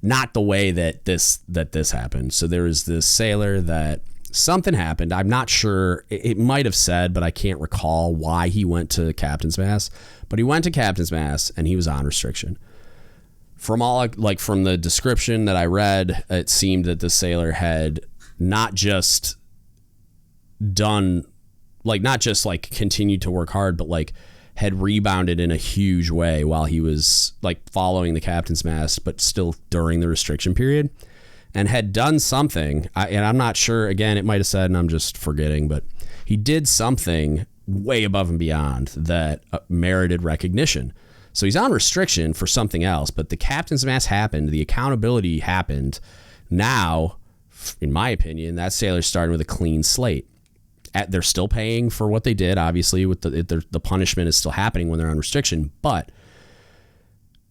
Not the way that this happened. So there was this sailor that something happened. I'm not sure. It might have said, but I can't recall why he went to Captain's Mast. But he went to Captain's Mast and he was on restriction. From the description that I read, it seemed that the sailor had not just continued to work hard, but like had rebounded in a huge way while he was like following the Captain's Mast, but still during the restriction period. And had done something, and I'm not sure, again, it might have said, and I'm just forgetting, but he did something way above and beyond that merited recognition. So he's on restriction for something else, but the Captain's Mast happened, the accountability happened. Now, in my opinion, that sailor's starting with a clean slate. They're still paying for what they did, obviously, with the punishment is still happening when they're on restriction, but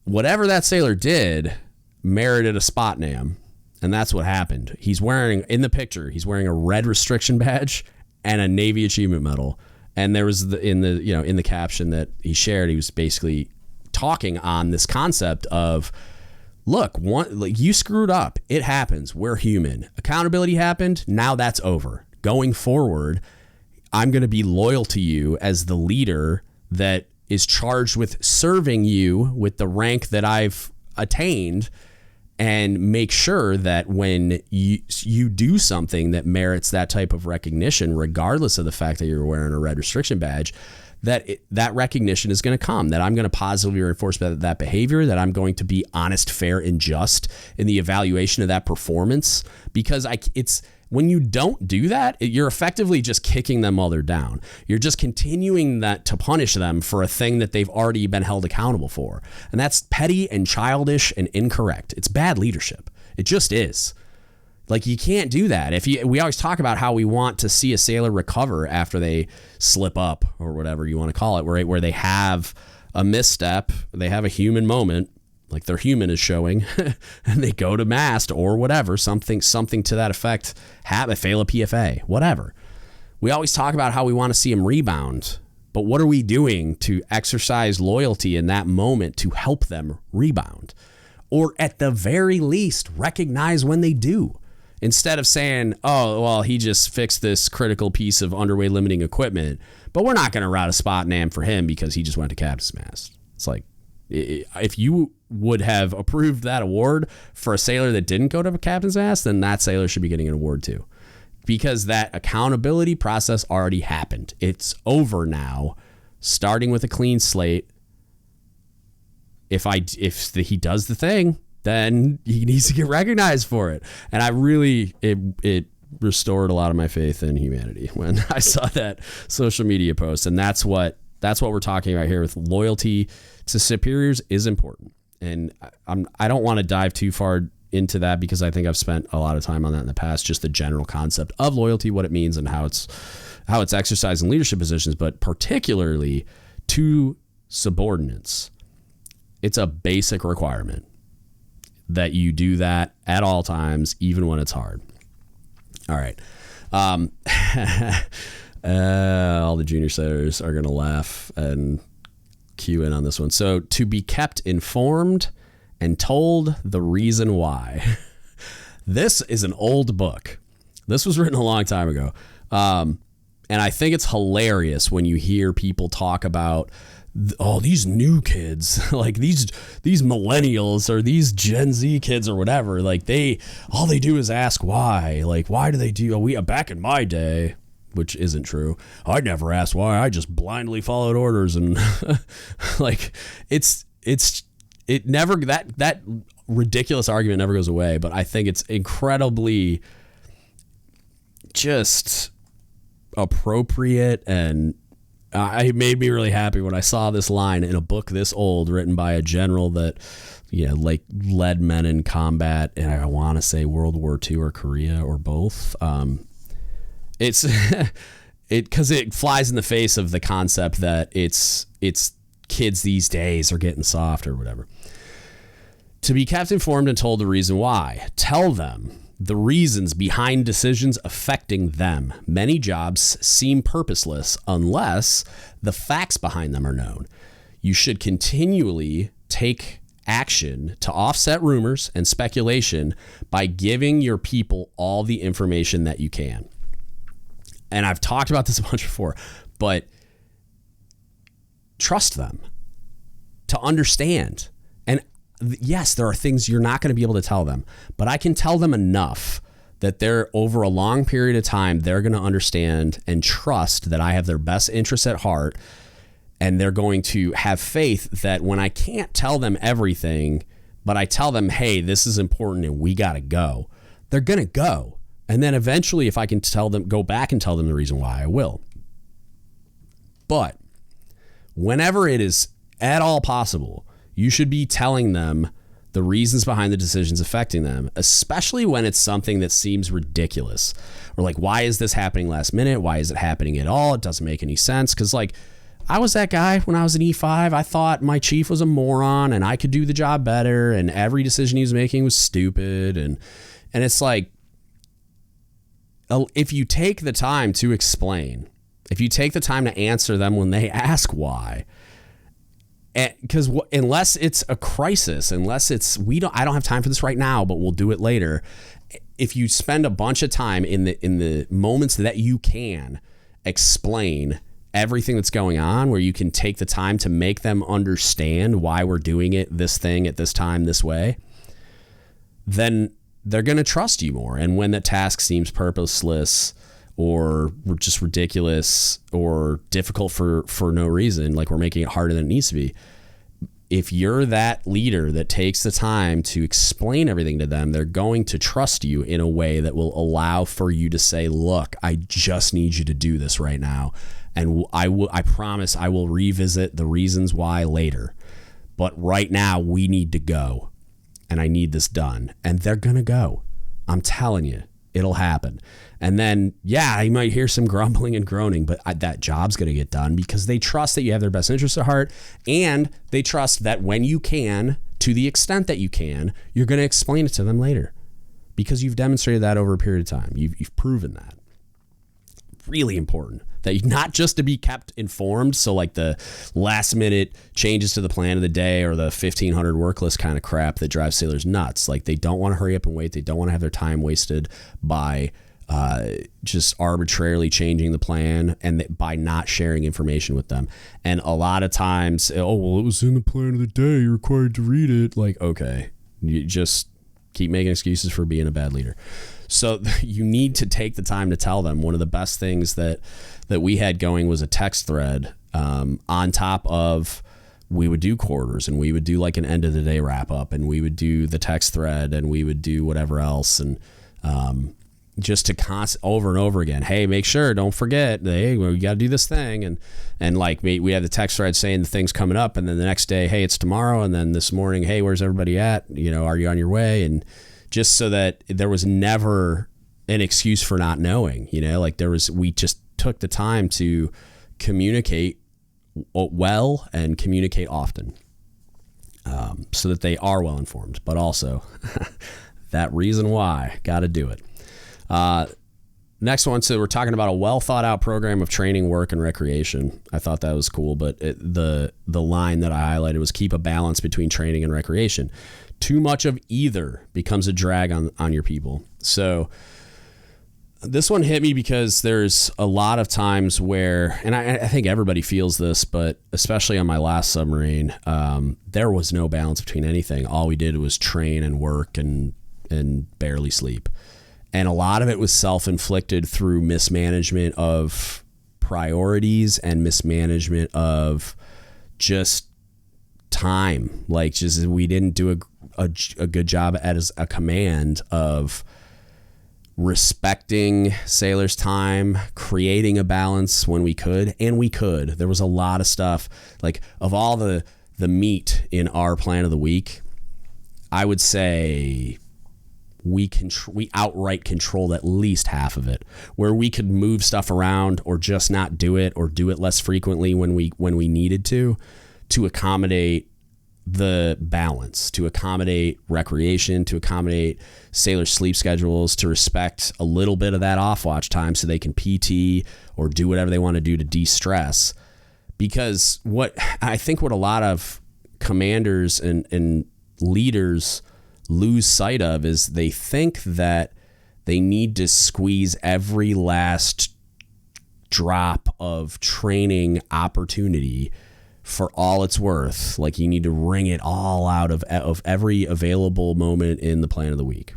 whatever that sailor did merited a spot NAM. And that's what happened. He's wearing, in the picture, he's wearing a red restriction badge and a Navy Achievement Medal. And there was in the caption that he shared, he was basically talking on this concept of, look, you screwed up. It happens. We're human. Accountability happened. Now that's over. Going forward, I'm going to be loyal to you as the leader that is charged with serving you with the rank that I've attained, and make sure that when you do something that merits that type of recognition, regardless of the fact that you're wearing a red restriction badge, that recognition is going to come, that I'm going to positively reinforce that behavior, that I'm going to be honest, fair, and just in the evaluation of that performance. Because when you don't do that, you're effectively just kicking them while they're down. You're just continuing that to punish them for a thing that they've already been held accountable for. And that's petty and childish and incorrect. It's bad leadership. It just is. Like, you can't do that. We always talk about how we want to see a sailor recover after they slip up, or whatever you want to call it, where they have a misstep, they have a human moment, like their human is showing, and they go to mast or whatever, something to that effect, fail a PFA, whatever. We always talk about how we want to see them rebound, but what are we doing to exercise loyalty in that moment to help them rebound? Or at the very least, recognize when they do. Instead of saying, oh, well, he just fixed this critical piece of underway limiting equipment, but we're not going to route a spot NAM for him because he just went to Captain's Mast. It's like, if you would have approved that award for a sailor that didn't go to Captain's Mast, then that sailor should be getting an award too, because that accountability process already happened. It's over now, starting with a clean slate. If he does the thing, then he needs to get recognized for it. And I really, it restored a lot of my faith in humanity when I saw that social media post. And that's what we're talking about here with loyalty to superiors is important. And I don't want to dive too far into that because I think I've spent a lot of time on that in the past, just the general concept of loyalty, what it means and how it's exercised in leadership positions, but particularly to subordinates. It's a basic requirement that you do that at all times, even when it's hard. All right. All the junior sailors are going to laugh and cue in on this one. So, to be kept informed and told the reason why. This is an old book. This was written a long time ago. And I think it's hilarious when you hear people talk about, oh, these new kids, like these millennials or these Gen Z kids or whatever, like all they do is ask why. Like, why do they do, back in my day, which isn't true, I never asked why. I just blindly followed orders. And like, it never, that ridiculous argument never goes away. But I think it's incredibly just appropriate and it made me really happy when I saw this line in a book this old written by a general that, like led men in combat, and I want to say World War II or Korea or both. It's because it flies in the face of the concept that it's kids these days are getting soft or whatever. To be kept informed and told the reason why. Tell them the reasons behind decisions affecting them. Many jobs seem purposeless unless the facts behind them are known. You should continually take action to offset rumors and speculation by giving your people all the information that you can. And I've talked about this a bunch before, but trust them to understand. And yes, there are things you're not going to be able to tell them, but I can tell them enough that they're over a long period of time, they're going to understand and trust that I have their best interests at heart. And they're going to have faith that when I can't tell them everything, but I tell them, hey, this is important and we got to go, they're going to go. And then eventually, if I can go back and tell them the reason why, I will. But whenever it is at all possible, you should be telling them the reasons behind the decisions affecting them, especially when it's something that seems ridiculous. Or like, why is this happening last minute? Why is it happening at all? It doesn't make any sense. Because like, I was that guy when I was an E5. I thought my chief was a moron and I could do the job better, and every decision he was making was stupid. And it's like, if you take the time to explain, if you take the time to answer them when they ask why, because unless it's a crisis, unless it's I don't have time for this right now, but we'll do it later. If you spend a bunch of time in the moments that you can explain everything that's going on, where you can take the time to make them understand why we're doing this thing at this time, this way, then they're going to trust you more. And when that task seems purposeless or just ridiculous or difficult for no reason, like we're making it harder than it needs to be, if you're that leader that takes the time to explain everything to them, they're going to trust you in a way that will allow for you to say, look, I just need you to do this right now. And I promise I will revisit the reasons why later. But right now we need to go and I need this done. And they're going to go. I'm telling you, it'll happen. And then, yeah, you might hear some grumbling and groaning, but that job's going to get done because they trust that you have their best interests at heart. And they trust that when you can, to the extent that you can, you're going to explain it to them later because you've demonstrated that over a period of time. You've proven that. Really important that you not just to be kept informed. So like the last minute changes to the plan of the day or the 1,500 work list kind of crap that drives sailors nuts. Like they don't want to hurry up and wait. They don't want to have their time wasted by just arbitrarily changing the plan and by not sharing information with them. And a lot of times, oh, well, it was in the plan of the day. You're required to read it. Like, okay, you just keep making excuses for being a bad leader. So you need to take the time to tell them. One of the best things that we had going was a text thread on top of, we would do quarters and we would do like an end of the day wrap up and we would do the text thread and we would do whatever else. And just to over and over again, hey, make sure, don't forget, hey, we got to do this thing. And like we had the text thread saying the thing's coming up, and then the next day, hey, it's tomorrow. And then this morning, hey, where's everybody at? Are you on your way? And just so that there was never an excuse for not knowing, we just took the time to communicate well and communicate often, so that they are well informed, but also that reason why, got to do it. Next one. So we're talking about a well thought out program of training, work, and recreation. I thought that was cool, but the line that I highlighted was keep a balance between training and recreation. Too much of either becomes a drag on your people. So this one hit me because there's a lot of times where, and I think everybody feels this, but especially on my last submarine, there was no balance between anything. All we did was train and work and barely sleep. And a lot of it was self-inflicted through mismanagement of priorities and mismanagement of just time. Like we didn't do a good job as a command of respecting sailors' time, creating a balance when we could, and we could. There was a lot of stuff, like of all the meat in our plan of the week, I would say we outright controlled at least half of it, where we could move stuff around or just not do it or do it less frequently when we needed to accommodate the balance, to accommodate recreation, to accommodate sailor sleep schedules, to respect a little bit of that off watch time so they can PT or do whatever they want to do to de-stress. Because what a lot of commanders and leaders lose sight of is they think that they need to squeeze every last drop of training opportunity for all it's worth. Like you need to wring it all out of every available moment in the plan of the week.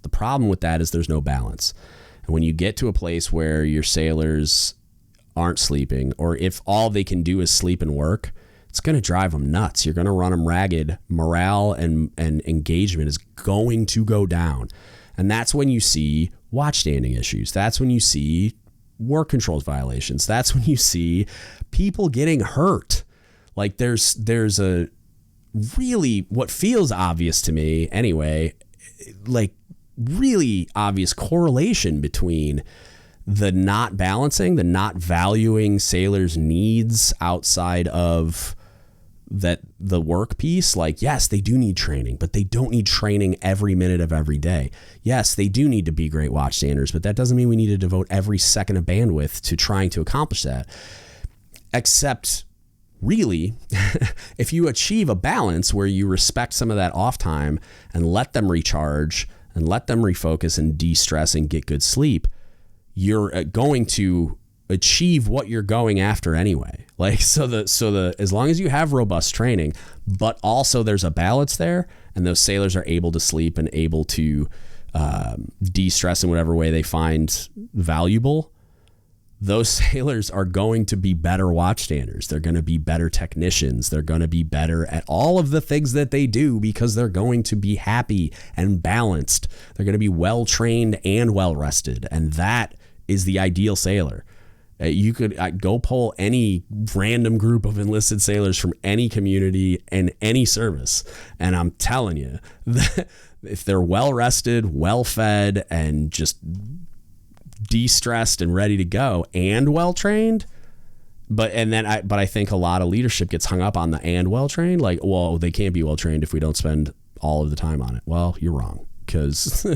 The problem with that is there's no balance. And when you get to a place where your sailors aren't sleeping, or if all they can do is sleep and work, it's going to drive them nuts. You're going to run them ragged. Morale and engagement is going to go down. And that's when you see watch standing issues. That's when you see work controls violations. That's when you see people getting hurt. Like there's a really, what feels obvious to me anyway, like really obvious correlation between the not balancing, the not valuing sailors' needs outside of the work piece. Like, yes, they do need training, but they don't need training every minute of every day. Yes, they do need to be great watchstanders, but that doesn't mean we need to devote every second of bandwidth to trying to accomplish that. Except really, if you achieve a balance where you respect some of that off time and let them recharge and let them refocus and de-stress and get good sleep, you're going to achieve what you're going after anyway. Like, so as long as you have robust training, but also there's a balance there and those sailors are able to sleep and able to de-stress in whatever way they find valuable, those sailors are going to be better watchstanders. They're going to be better technicians. They're going to be better at all of the things that they do because they're going to be happy and balanced. They're going to be well-trained and well-rested. And that is the ideal sailor. You could go poll any random group of enlisted sailors from any community and any service. And I'm telling you, that if they're well-rested, well-fed, and just de-stressed and ready to go and well-trained, but I think a lot of leadership gets hung up on the and well-trained, like, well, they can't be well-trained if we don't spend all of the time on it. Well, you're wrong, because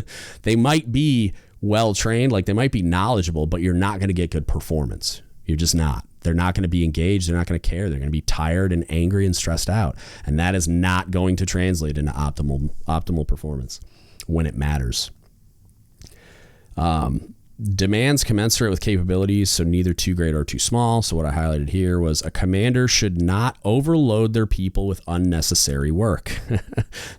they might be well-trained, like they might be knowledgeable, but you're not going to get good performance. You're just not. They're not going to be engaged. They're not going to care. They're going to be tired and angry and stressed out. And that is not going to translate into optimal performance when it matters. Demands commensurate with capabilities, so neither too great or too small. So what I highlighted here was a commander should not overload their people with unnecessary work.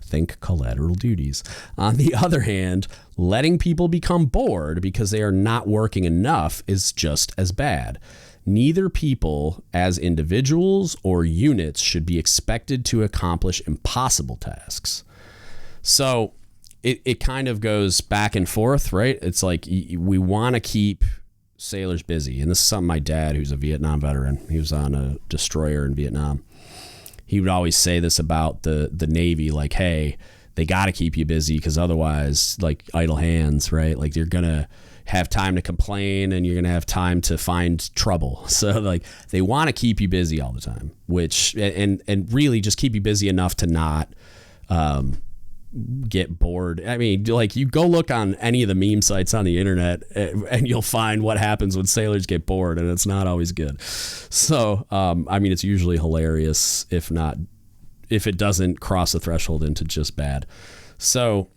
Think collateral duties. On the other hand, letting people become bored because they are not working enough is just as bad. Neither people as individuals or units should be expected to accomplish impossible tasks. So it kind of goes back and forth, right? It's like we want to keep sailors busy. And this is something my dad, who's a Vietnam veteran, he was on a destroyer in Vietnam. He would always say this about the Navy, like, hey, they got to keep you busy because otherwise, like, idle hands, right? Like, you're going to have time to complain and you're going to have time to find trouble. So, like, they want to keep you busy all the time, which, and really just keep you busy enough to not get bored. I mean, like, you go look on any of the meme sites on the internet and you'll find what happens when sailors get bored, and it's not always good. So, I mean, it's usually hilarious if it doesn't cross the threshold into just bad. So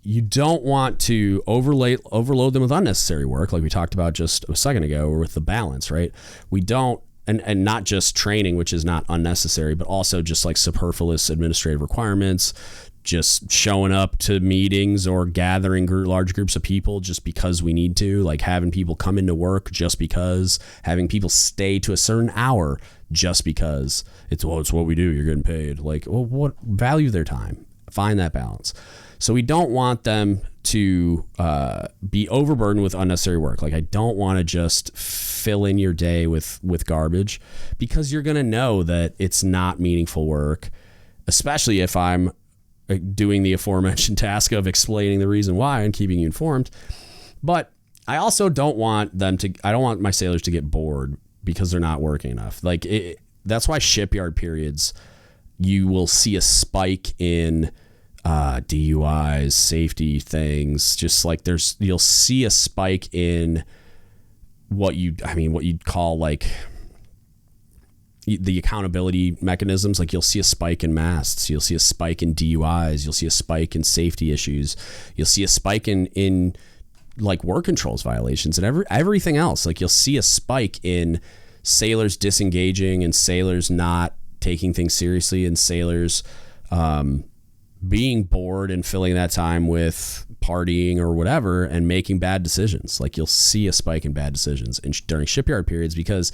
you don't want to overload them with unnecessary work, like we talked about just a second ago, or with the balance, right? We don't, and not just training, which is not unnecessary, but also just like superfluous administrative requirements, just showing up to meetings or gathering large groups of people just because we need to, like having people come into work just because, having people stay to a certain hour just because it's what we do, you're getting paid. Like, well, what value their time? Find that balance. So we don't want them to be overburdened with unnecessary work. Like, I don't want to just fill in your day with garbage, because you're going to know that it's not meaningful work, especially if I'm doing the aforementioned task of explaining the reason why and keeping you informed. But I also don't want I don't want my sailors to get bored because they're not working enough. Like, that's why shipyard periods, you will see a spike in DUIs, safety things. Just like you'll see a spike in what you'd call like the accountability mechanisms. Like, you'll see a spike in masts, you'll see a spike in DUIs, you'll see a spike in safety issues, you'll see a spike in like work controls violations and everything else. Like, you'll see a spike in sailors disengaging and sailors not taking things seriously, and sailors being bored and filling that time with partying or whatever and making bad decisions. Like, you'll see a spike in bad decisions during shipyard periods, because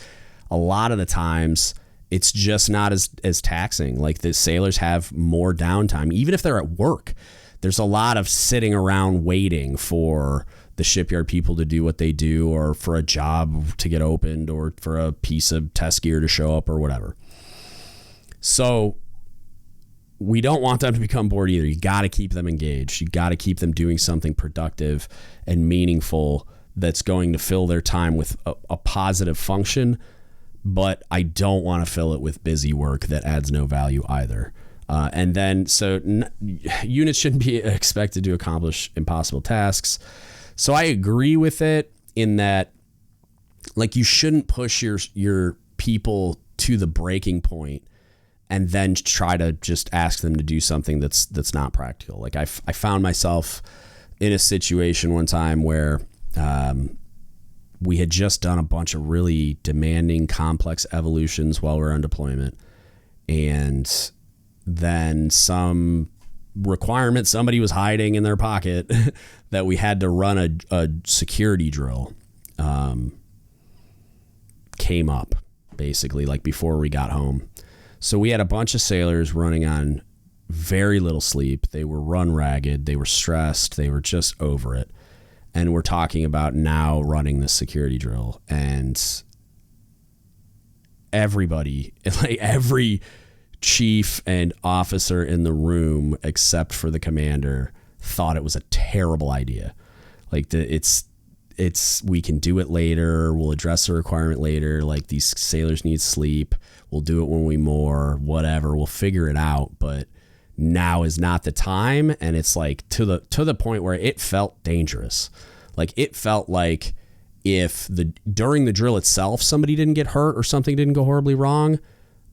a lot of the times it's just not as taxing. Like, the sailors have more downtime, even if they're at work. There's a lot of sitting around waiting for the shipyard people to do what they do, or for a job to get opened, or for a piece of test gear to show up or whatever. So we don't want them to become bored either. You got to keep them engaged. You got to keep them doing something productive and meaningful that's going to fill their time with a positive function. But I don't want to fill it with busy work that adds no value either. And then, units shouldn't be expected to accomplish impossible tasks. So I agree with it in that, like, you shouldn't push your people to the breaking point and then try to just ask them to do something that's not practical. Like, I found myself in a situation one time where we had just done a bunch of really demanding, complex evolutions while we were on deployment, and then some requirement somebody was hiding in their pocket that we had to run a security drill came up, basically, like, before we got home. So we had a bunch of sailors running on very little sleep. They were run ragged. They were stressed. They were just over it. And we're talking about now running this security drill. And everybody, like, every chief and officer in the room, except for the commander, thought it was a terrible idea. Like, we can do it later. We'll address the requirement later. Like, these sailors need sleep. We'll do it when we moor, whatever. We'll figure it out. But now is not the time. And it's like to the point where it felt dangerous. Like, it felt like if during the drill itself, somebody didn't get hurt or something didn't go horribly wrong,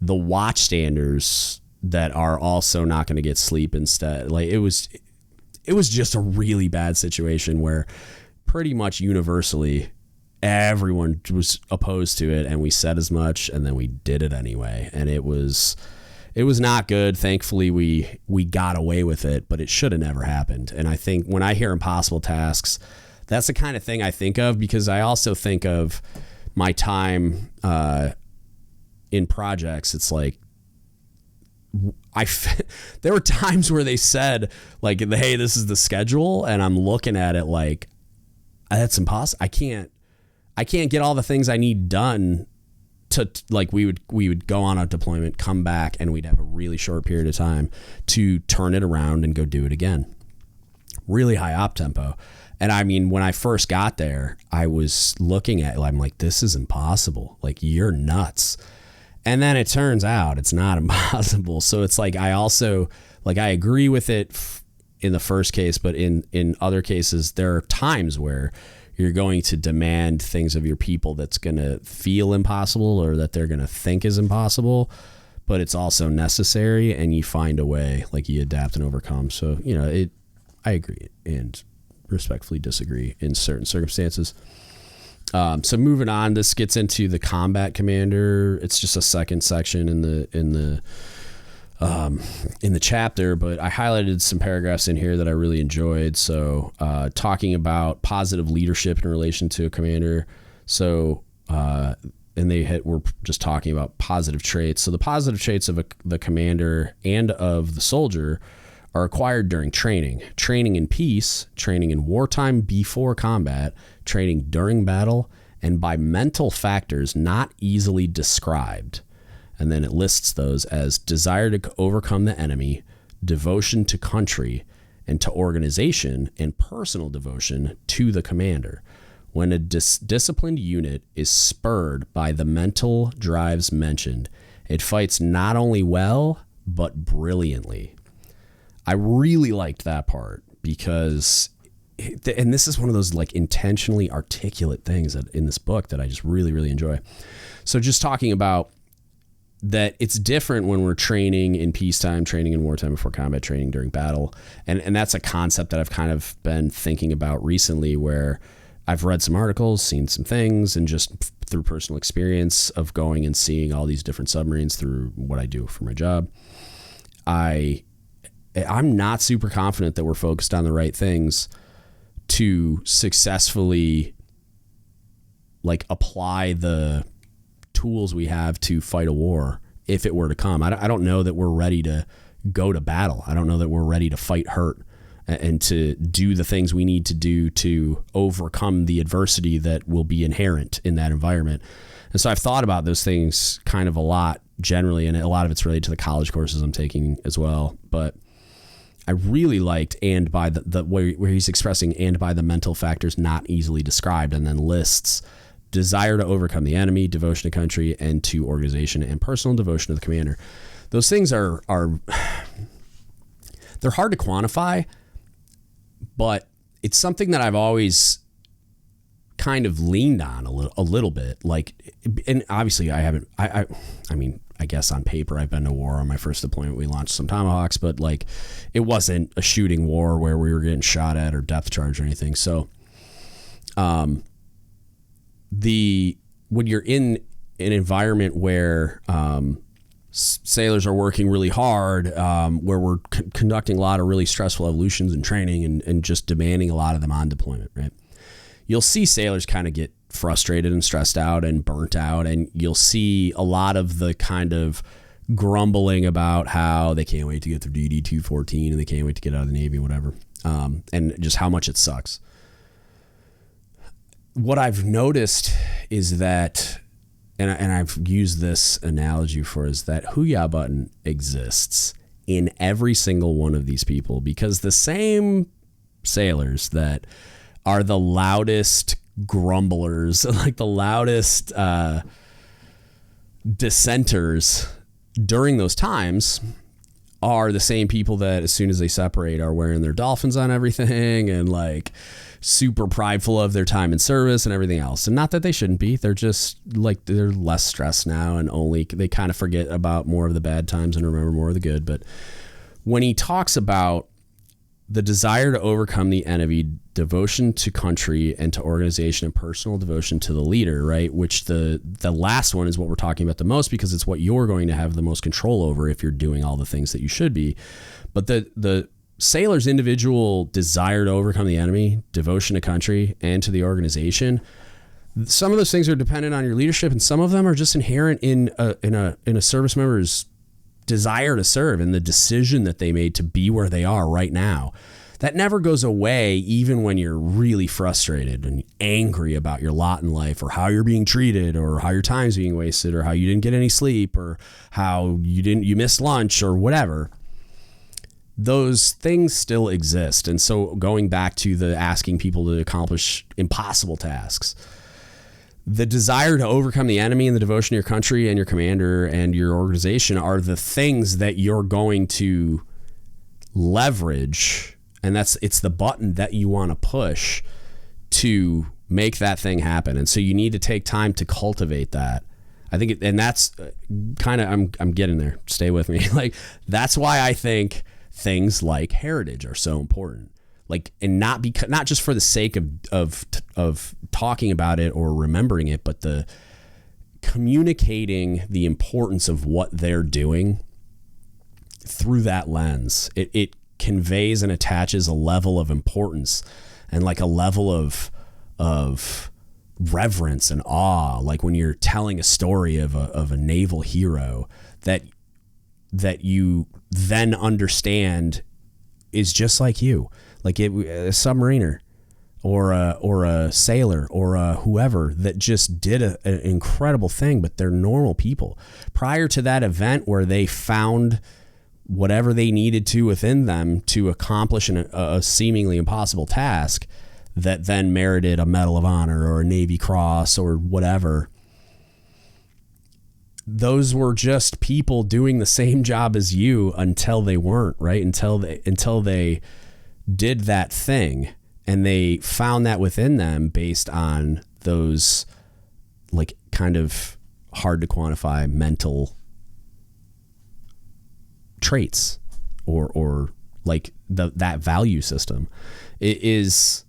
the watchstanders that are also not going to get sleep instead. Like, it was just a really bad situation where pretty much universally everyone was opposed to it, and we said as much, and then we did it anyway, and it was not good. Thankfully we got away with it, but it should have never happened. And I think when I hear impossible tasks, that's the kind of thing I think of, because I also think of my time in projects. It's like, there were times where they said, like, hey, this is the schedule, and I'm looking at it like, that's impossible. I can't get all the things I need done to, like, we would go on a deployment, come back, and we'd have a really short period of time to turn it around and go do it again. Really high op tempo. And I mean, when I first got there, I was looking at it, I'm like, this is impossible. Like, you're nuts. And then it turns out it's not impossible. So it's like, I also, like, I agree with it in the first case, but in other cases, there are times where you're going to demand things of your people that's going to feel impossible, or that they're going to think is impossible, but it's also necessary, and you find a way, like, you adapt and overcome. So, I agree and respectfully disagree in certain circumstances. So moving on, this gets into the combat commander. It's just a second section in the chapter, but I highlighted some paragraphs in here that I really enjoyed. So talking about positive leadership in relation to a commander. So we're just talking about positive traits. So the positive traits of the commander and of the soldier are acquired during training in peace, training in wartime before combat, training during battle, and by mental factors not easily described. And then it lists those as desire to overcome the enemy, devotion to country and to organization, and personal devotion to the commander. When a disciplined unit is spurred by the mental drives mentioned, it fights not only well, but brilliantly. I really liked that part because, and this is one of those like intentionally articulate things that in this book that I just really, really enjoy. So just talking about that it's different when we're training in peacetime, training in wartime before combat, training during battle. And that's a concept that I've kind of been thinking about recently, where I've read some articles, seen some things, and just through personal experience of going and seeing all these different submarines through what I do for my job, I'm not super confident that we're focused on the right things to successfully like apply the tools we have to fight a war if it were to come. I don't know that we're ready to go to battle. I don't know that we're ready to fight hurt and to do the things we need to do to overcome the adversity that will be inherent in that environment. And so I've thought about those things kind of a lot generally, and a lot of it's related to the college courses I'm taking as well. But I really liked, and by the where he's expressing, and by the mental factors not easily described, and then lists desire to overcome the enemy, devotion to country and to organization, and personal devotion to the commander. Those things are they're hard to quantify, but it's something that I've always kind of leaned on a little bit. Like, and obviously I haven't, I mean, I guess on paper I've been to war. On my first deployment, we launched some Tomahawks, but like it wasn't a shooting war where we were getting shot at or depth charge or anything. So, when you're in an environment where, sailors are working really hard, where we're conducting a lot of really stressful evolutions and training and just demanding a lot of them on deployment, right? You'll see sailors kind of get frustrated and stressed out and burnt out, and you'll see a lot of the kind of grumbling about how they can't wait to get through DD-214 and they can't wait to get out of the Navy, whatever, and just how much it sucks. What I've noticed is that, and I've used this analogy for, is that Hoo-yah button exists in every single one of these people, because the same sailors that are the loudest grumblers, like the loudest dissenters during those times, are the same people that as soon as they separate are wearing their dolphins on everything and like super prideful of their time in service and everything else. And not that they shouldn't be, they're just like, they're less stressed now, and only they kind of forget about more of the bad times and remember more of the good. But when he talks about the desire to overcome the enemy, devotion to country and to organization, and personal devotion to the leader, right? Which the last one is what we're talking about the most, because it's what you're going to have the most control over if you're doing all the things that you should be. But the sailor's individual desire to overcome the enemy, devotion to country and to the organization, some of those things are dependent on your leadership, and some of them are just inherent in a service member's desire to serve and the decision that they made to be where they are right now. That never goes away, even when you're really frustrated and angry about your lot in life, or how you're being treated, or how your time's being wasted, or how you didn't get any sleep, or how you missed lunch, or whatever. Those things still exist. And so going back to the asking people to accomplish impossible tasks, the desire to overcome the enemy and the devotion to your country and your commander and your organization are the things that you're going to leverage. And it's the button that you want to push to make that thing happen. And so you need to take time to cultivate that. I think, and that's kind of, I'm getting there. Stay with me. Like, that's why I think things like heritage are so important. Like, and not just for the sake of talking about it or remembering it, but the communicating the importance of what they're doing through that lens. It conveys and attaches a level of importance and like a level of reverence and awe. Like when you're telling a story of a naval hero that you then understand is just like you, like a submariner or a sailor or whoever that just did an incredible thing, but they're normal people. Prior to that event where they found whatever they needed to within them to accomplish a seemingly impossible task that then merited a Medal of Honor or a Navy Cross or whatever, those were just people doing the same job as you until they weren't, right? Until they did that thing and they found that within them based on those like kind of hard to quantify mental traits or like that value system. It is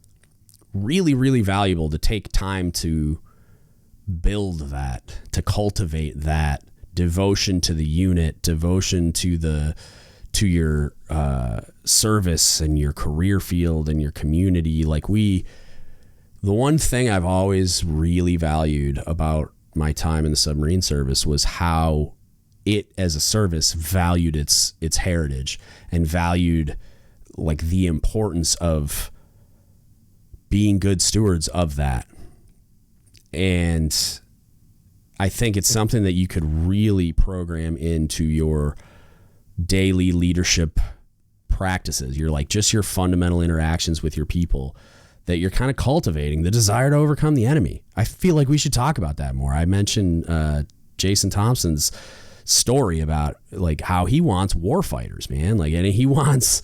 really, really valuable to take time to build that, to cultivate that devotion to the unit, devotion to your service and your career field and your community. Like the one thing I've always really valued about my time in the submarine service was how it as a service valued its heritage and valued like the importance of being good stewards of that. And I think it's something that you could really program into your daily leadership practices. You're like just your fundamental interactions with your people, that you're kind of cultivating the desire to overcome the enemy. I feel like we should talk about that more. I mentioned Jason Thompson's story about like how he wants war fighters, man. Like, and he wants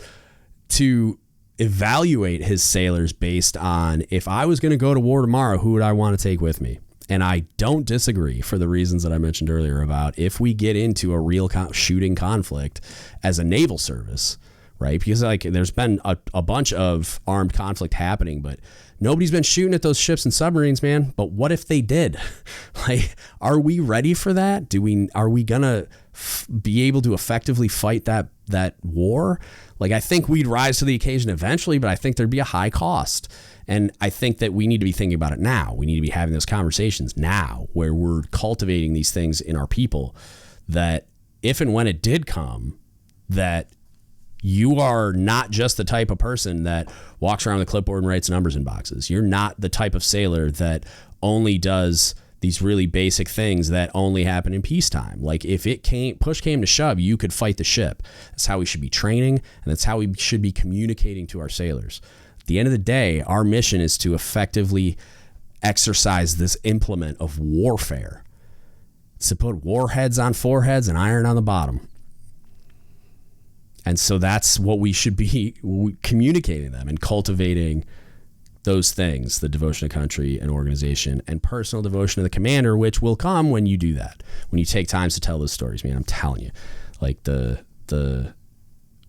to evaluate his sailors based on, if I was going to go to war tomorrow, who would I want to take with me? And I don't disagree for the reasons that I mentioned earlier about if we get into a real shooting conflict as a naval service, right? Because like there's been a bunch of armed conflict happening, but nobody's been shooting at those ships and submarines, man. But what if they did? Like, are we ready for that? Are we gonna be able to effectively fight that war? Like, I think we'd rise to the occasion eventually, but I think there'd be a high cost. And I think that we need to be thinking about it now. We need to be having those conversations now where we're cultivating these things in our people, that if and when it did come, that you are not just the type of person that walks around with a clipboard and writes numbers in boxes. You're not the type of sailor that only does these really basic things that only happen in peacetime. Like, if push came to shove, you could fight the ship. That's how we should be training, and that's how we should be communicating to our sailors. At the end of the day, our mission is to effectively exercise this implement of warfare. It's to put warheads on foreheads and iron on the bottom. And so that's what we should be communicating them and cultivating those things, the devotion to country and organization and personal devotion to the commander, which will come when you do that, when you take times to tell those stories, man. I'm telling you, like the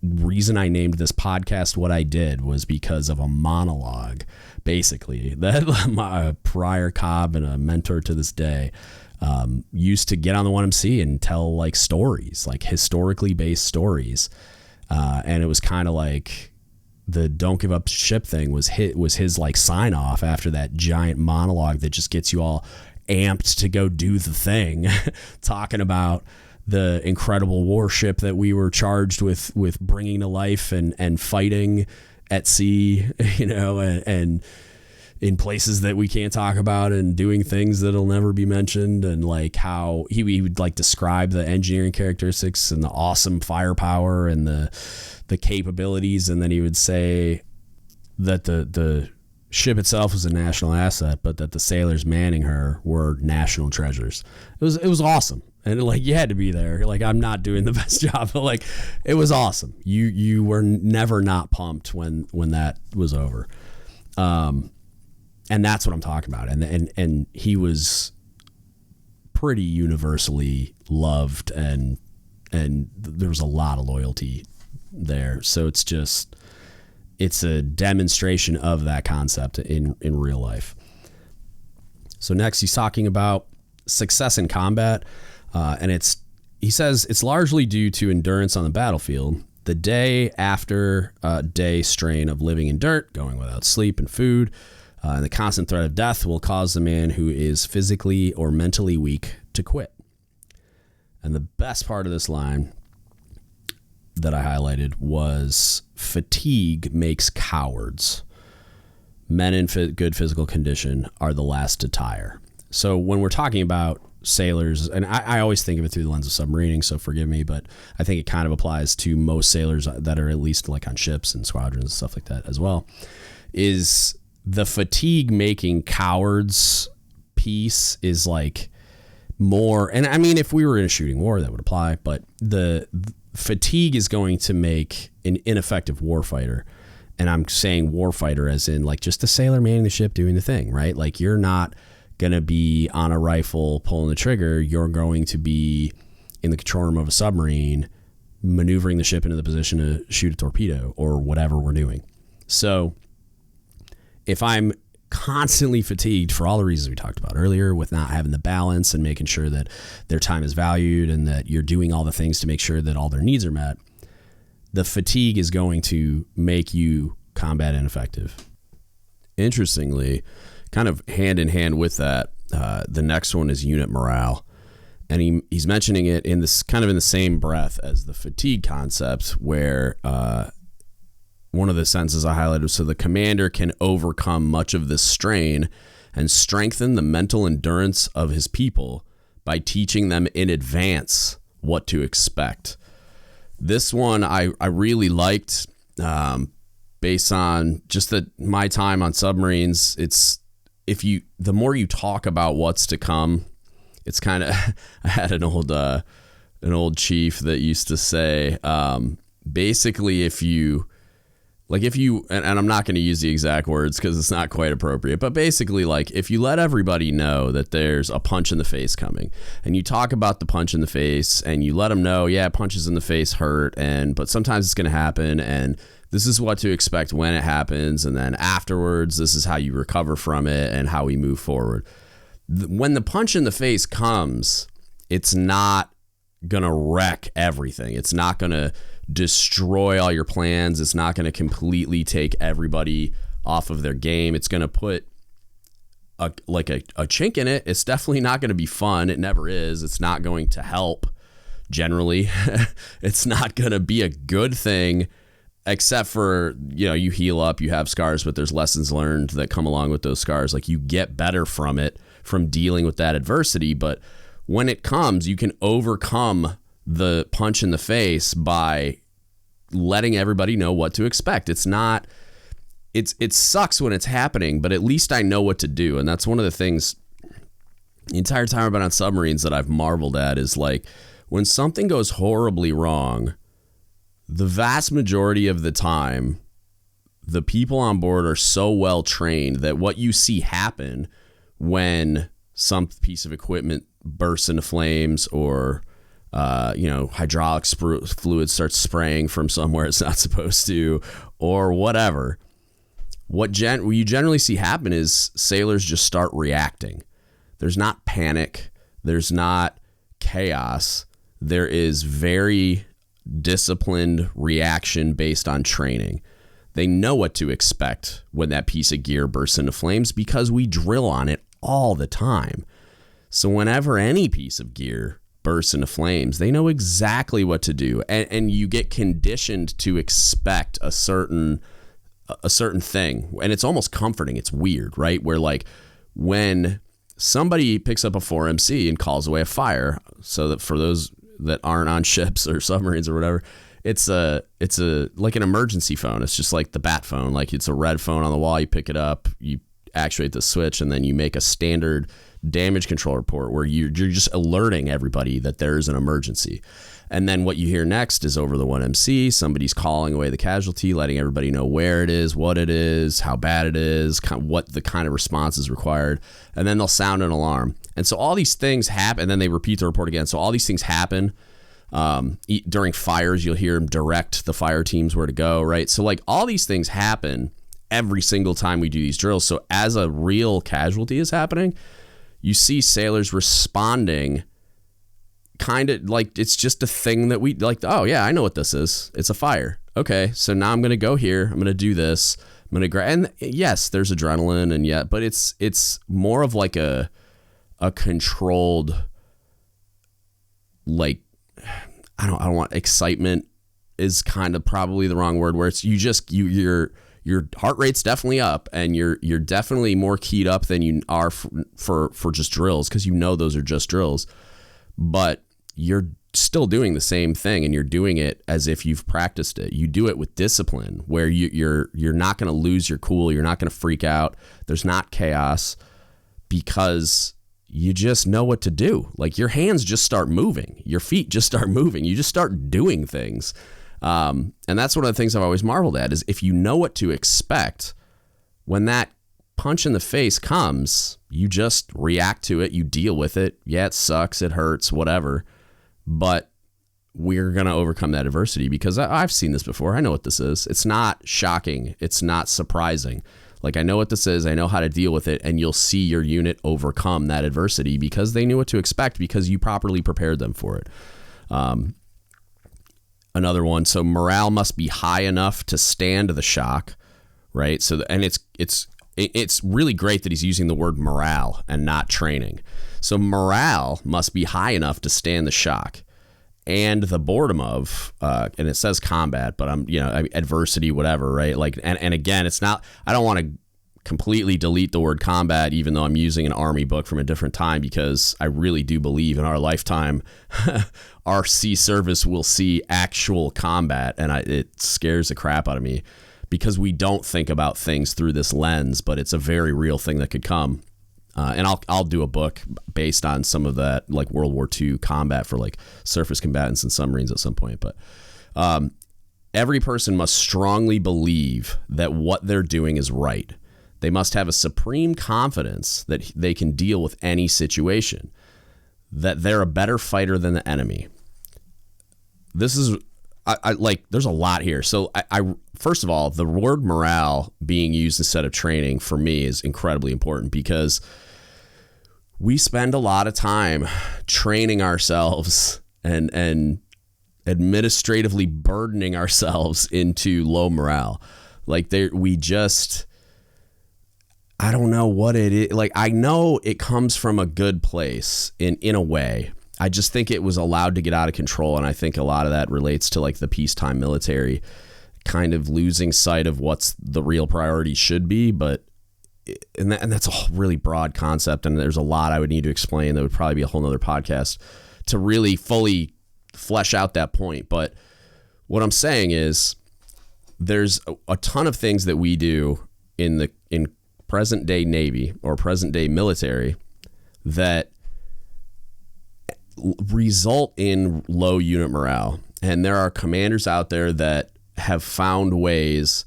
reason I named this podcast what I did was because of a monologue, basically, that my prior Cobb and a mentor to this day used to get on the 1MC and tell like stories, like historically based stories. And it was kind of like the don't give up ship thing was his like sign off after that giant monologue that just gets you all amped to go do the thing, talking about the incredible warship that we were charged with bringing to life and fighting at sea, you know, and in places that we can't talk about and doing things that'll never be mentioned, and like how he would like describe the engineering characteristics and the awesome firepower and the capabilities, and then he would say that the ship itself was a national asset, but that the sailors manning her were national treasures. It was awesome. And like, you had to be there. Like, I'm not doing the best job, but like, it was awesome. You were never not pumped when that was over. And that's what I'm talking about. And he was pretty universally loved, and there was a lot of loyalty there. So it's a demonstration of that concept in real life. So next he's talking about success in combat. And he says it's largely due to endurance on the battlefield. The day after day strain of living in dirt, going without sleep and food, and the constant threat of death will cause the man who is physically or mentally weak to quit. And the best part of this line that I highlighted was fatigue makes cowards. Men in good physical condition are the last to tire. So when we're talking about sailors, and I always think of it through the lens of submarining, so forgive me, but I think it kind of applies to most sailors that are at least like on ships and squadrons and stuff like that as well, is the fatigue making cowards piece is like more, and I mean, if we were in a shooting war, that would apply, but the fatigue is going to make an ineffective warfighter. And I'm saying warfighter as in like just a sailor manning the ship doing the thing, right? Like you're not going to be on a rifle pulling the trigger. You're going to be in the control room of a submarine maneuvering the ship into the position to shoot a torpedo or whatever we're doing. So if I'm constantly fatigued for all the reasons we talked about earlier, with not having the balance and making sure that their time is valued and that you're doing all the things to make sure that all their needs are met, the fatigue is going to make you combat ineffective. Interestingly, kind of hand in hand with that, the next one is unit morale. And he's mentioning it in this kind of in the same breath as the fatigue concept, where one of the sentences I highlighted was, so the commander can overcome much of this strain and strengthen the mental endurance of his people by teaching them in advance what to expect. This one I really liked, based on just my time on submarines. It's the more you talk about what's to come, it's kind of, I had an old chief that used to say, basically if you, and I'm not going to use the exact words because it's not quite appropriate, but basically like if you let everybody know that there's a punch in the face coming and you talk about the punch in the face and you let them know, yeah, punches in the face hurt, but sometimes it's going to happen and this is what to expect when it happens. And then afterwards, this is how you recover from it and how we move forward. When the punch in the face comes, it's not going to wreck everything. It's not going to destroy all your plans. It's not going to completely take everybody off of their game. It's going to put a chink in it. It's definitely not going to be fun. It never is. It's not going to help generally. It's not going to be a good thing, except for, you heal up, you have scars, but there's lessons learned that come along with those scars. Like you get better from it, from dealing with that adversity. But when it comes, you can overcome the punch in the face by letting everybody know what to expect. It sucks when it's happening, but at least I know what to do. And that's one of the things the entire time I've been on submarines that I've marveled at is like when something goes horribly wrong, the vast majority of the time, the people on board are so well trained that what you see happen when some piece of equipment bursts into flames or hydraulic fluid starts spraying from somewhere it's not supposed to, or whatever. What you generally see happen is sailors just start reacting. There's not panic. There's not chaos. There is very disciplined reaction based on training. They know what to expect when that piece of gear bursts into flames because we drill on it all the time. So whenever any piece of gear bursts into flames, they know exactly what to do. And you get conditioned to expect a certain thing. And it's almost comforting. It's weird, right? Where like when somebody picks up a 4MC and calls away a fire, so that for those that aren't on ships or submarines or whatever, it's like an emergency phone. It's just like the bat phone. Like it's a red phone on the wall. You pick it up, you actuate the switch, and then you make a standard damage control report where you're just alerting everybody that there's an emergency. And then what you hear next is over the 1MC, somebody's calling away the casualty, letting everybody know where it is, what it is, how bad it is, what the kind of response is required. And then they'll sound an alarm. And so all these things happen, and then they repeat the report again. So all these things happen. During fires, you'll hear them direct the fire teams where to go, right? So like all these things happen every single time we do these drills. So as a real casualty is happening, you see sailors responding kind of like it's just a thing that we like. Oh yeah, I know what this is. It's a fire. Okay, so now I'm going to go here. I'm going to do this. I'm going to grab. And yes, there's adrenaline, and but it's more of like a controlled, like I don't want excitement is kind of probably the wrong word, where it's your heart rate's definitely up, and you're definitely more keyed up than you are for just drills, because those are just drills, but you're still doing the same thing, and you're doing it as if you've practiced it. You do it with discipline, where you're not going to lose your cool. You're not going to freak out. There's not chaos, because you just know what to do. Like, your hands just start moving. Your feet just start moving. You just start doing things. And that's one of the things I've always marveled at, is if you know what to expect, when that punch in the face comes, you just react to it. You deal with it. Yeah, it sucks. It hurts, whatever. But we're going to overcome that adversity, because I've seen this before. I know what this is. It's not shocking. It's not surprising. Like, I know what this is. I know how to deal with it. And you'll see your unit overcome that adversity because they knew what to expect, because you properly prepared them for it. Another one. So morale must be high enough to stand the shock, right? So, and it's really great that he's using the word morale and not training. So morale must be high enough to stand the shock and the boredom of, and it says combat, but adversity, whatever, right? Like, and again, it's not, I don't want to completely delete the word combat, even though I'm using an Army book from a different time, because I really do believe in our lifetime, our sea service will see actual combat. And it scares the crap out of me, because we don't think about things through this lens, but it's a very real thing that could come. And I'll do a book based on some of that, like World War II combat for like surface combatants and submarines at some point. But every person must strongly believe that what they're doing is right. They must have a supreme confidence that they can deal with any situation, that they're a better fighter than the enemy. This is, I like, there's a lot here. So I first of all, the word morale being used instead of training for me is incredibly important, because we spend a lot of time training ourselves and administratively burdening ourselves into low morale. Like, I don't know what it is. Like, I know it comes from a good place in a way. I just think it was allowed to get out of control. And I think a lot of that relates to like the peacetime military kind of losing sight of what's the real priority should be. And that's a really broad concept. And there's a lot I would need to explain. That would probably be a whole nother podcast to really fully flesh out that point. But what I'm saying is, there's a ton of things that we do in present day Navy or present day military that result in low unit morale. And there are commanders out there that have found ways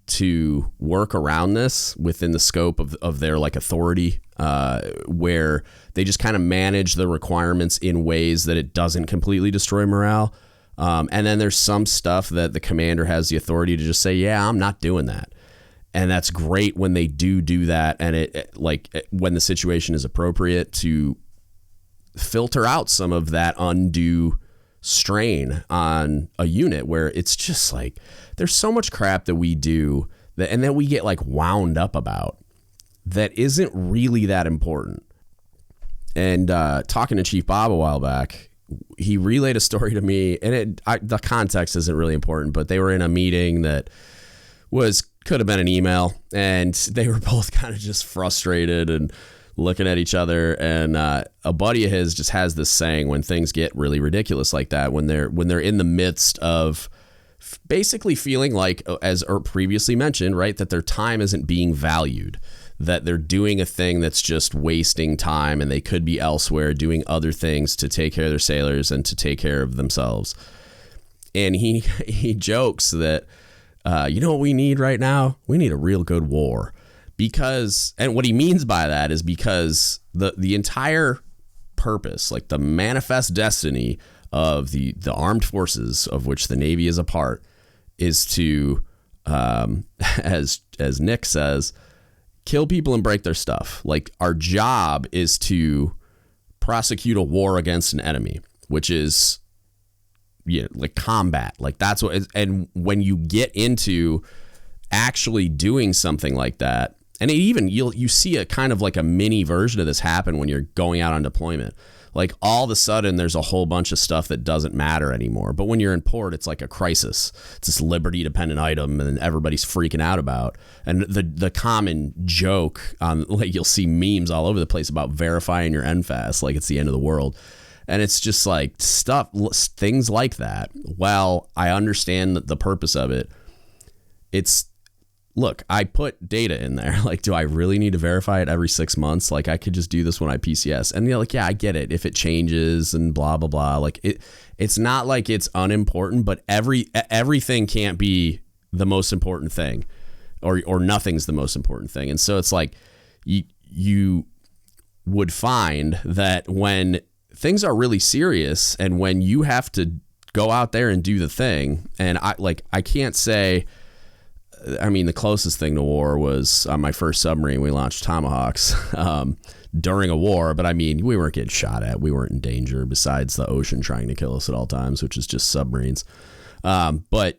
to work around this within the scope of their like authority, where they just kind of manage the requirements in ways that it doesn't completely destroy morale. And then there's some stuff that the commander has the authority to just say, yeah, I'm not doing that. And that's great when they do that. And when the situation is appropriate, to filter out some of that undue strain on a unit, where it's just like, there's so much crap that we do and that we get like wound up about that isn't really that important. And talking to Chief Bob a while back, he relayed a story to me, and the context isn't really important, but they were in a meeting that could have been an email, and they were both kind of just frustrated and looking at each other. And a buddy of his just has this saying, when things get really ridiculous like that, when they're in the midst of basically feeling like, as previously mentioned, right, that their time isn't being valued, that they're doing a thing that's just wasting time, and they could be elsewhere doing other things to take care of their sailors and to take care of themselves. And he jokes that, you know what we need right now? We need a real good war. Because, and what he means by that is because the entire purpose, like the manifest destiny of the armed forces, of which the Navy is a part, is to, as Nick says, kill people and break their stuff. Like, our job is to prosecute a war against an enemy, which is, like combat. Like, that's what, and when you get into actually doing something like that, and you see a kind of like a mini version of this happen when you're going out on deployment. Like all of a sudden there's a whole bunch of stuff that doesn't matter anymore. But when you're in port, it's like a crisis. It's this liberty dependent item and everybody's freaking out about. And the common joke on, like, you'll see memes all over the place about verifying your NFAS like it's the end of the world. And it's just like things like that. Well, I understand the purpose of it. Look, I put data in there. Like, do I really need to verify it every 6 months? Like, I could just do this when I PCS. And they're like, yeah, I get it. If it changes and blah, blah, blah. Like, it's not like it's unimportant, but everything can't be the most important thing, or nothing's the most important thing. And so it's like you would find that when things are really serious and when you have to go out there and do the thing, and I can't say... I mean, the closest thing to war was on my first submarine. We launched Tomahawks during a war, but I mean, we weren't getting shot at. We weren't in danger besides the ocean trying to kill us at all times, which is just submarines. But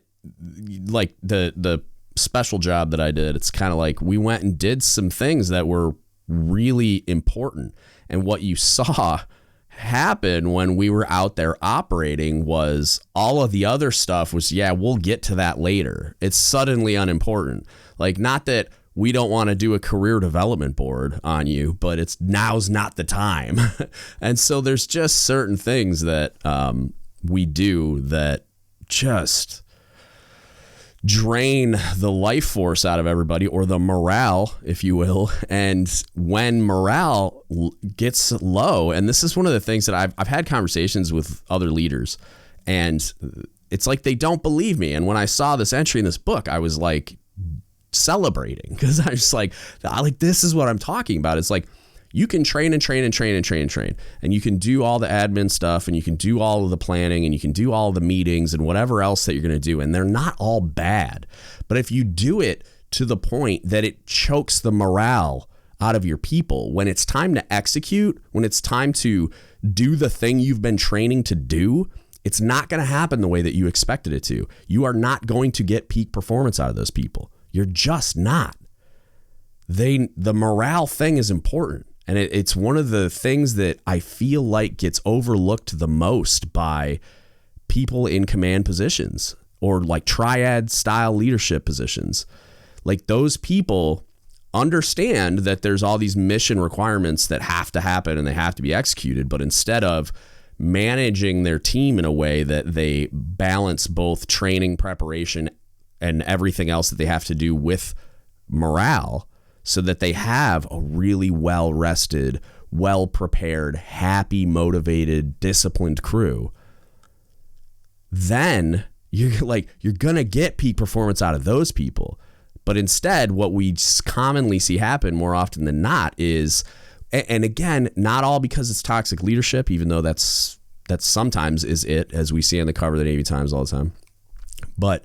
like the special job that I did, it's kind of like we went and did some things that were really important. And what you saw happen when we were out there operating was all of the other stuff was, yeah, we'll get to that later. It's suddenly unimportant. Like, not that we don't want to do a career development board on you, but now's not the time. And so there's just certain things that we do that just drain the life force out of everybody, or the morale, if you will. And when morale gets low, and this is one of the things that I've had conversations with other leaders, and it's like they don't believe me. And when I saw this entry in this book, I was like celebrating, because I was like, this is what I'm talking about. It's like, you can train and train and train and train and train, and you can do all the admin stuff, and you can do all of the planning, and you can do all the meetings and whatever else that you're going to do. And they're not all bad. But if you do it to the point that it chokes the morale out of your people, when it's time to execute, when it's time to do the thing you've been training to do, it's not going to happen the way that you expected it to. You are not going to get peak performance out of those people. You're just not. The morale thing is important. And it's one of the things that I feel like gets overlooked the most by people in command positions, or like triad style leadership positions. Like, those people understand that there's all these mission requirements that have to happen and they have to be executed. But instead of managing their team in a way that they balance both training, preparation, and everything else that they have to do with morale, so that they have a really well-rested, well-prepared, happy, motivated, disciplined crew, then you're going to get peak performance out of those people. But instead, what we commonly see happen more often than not is, and again, not all because it's toxic leadership, even though that's sometimes is it, as we see on the cover of the Navy Times all the time. But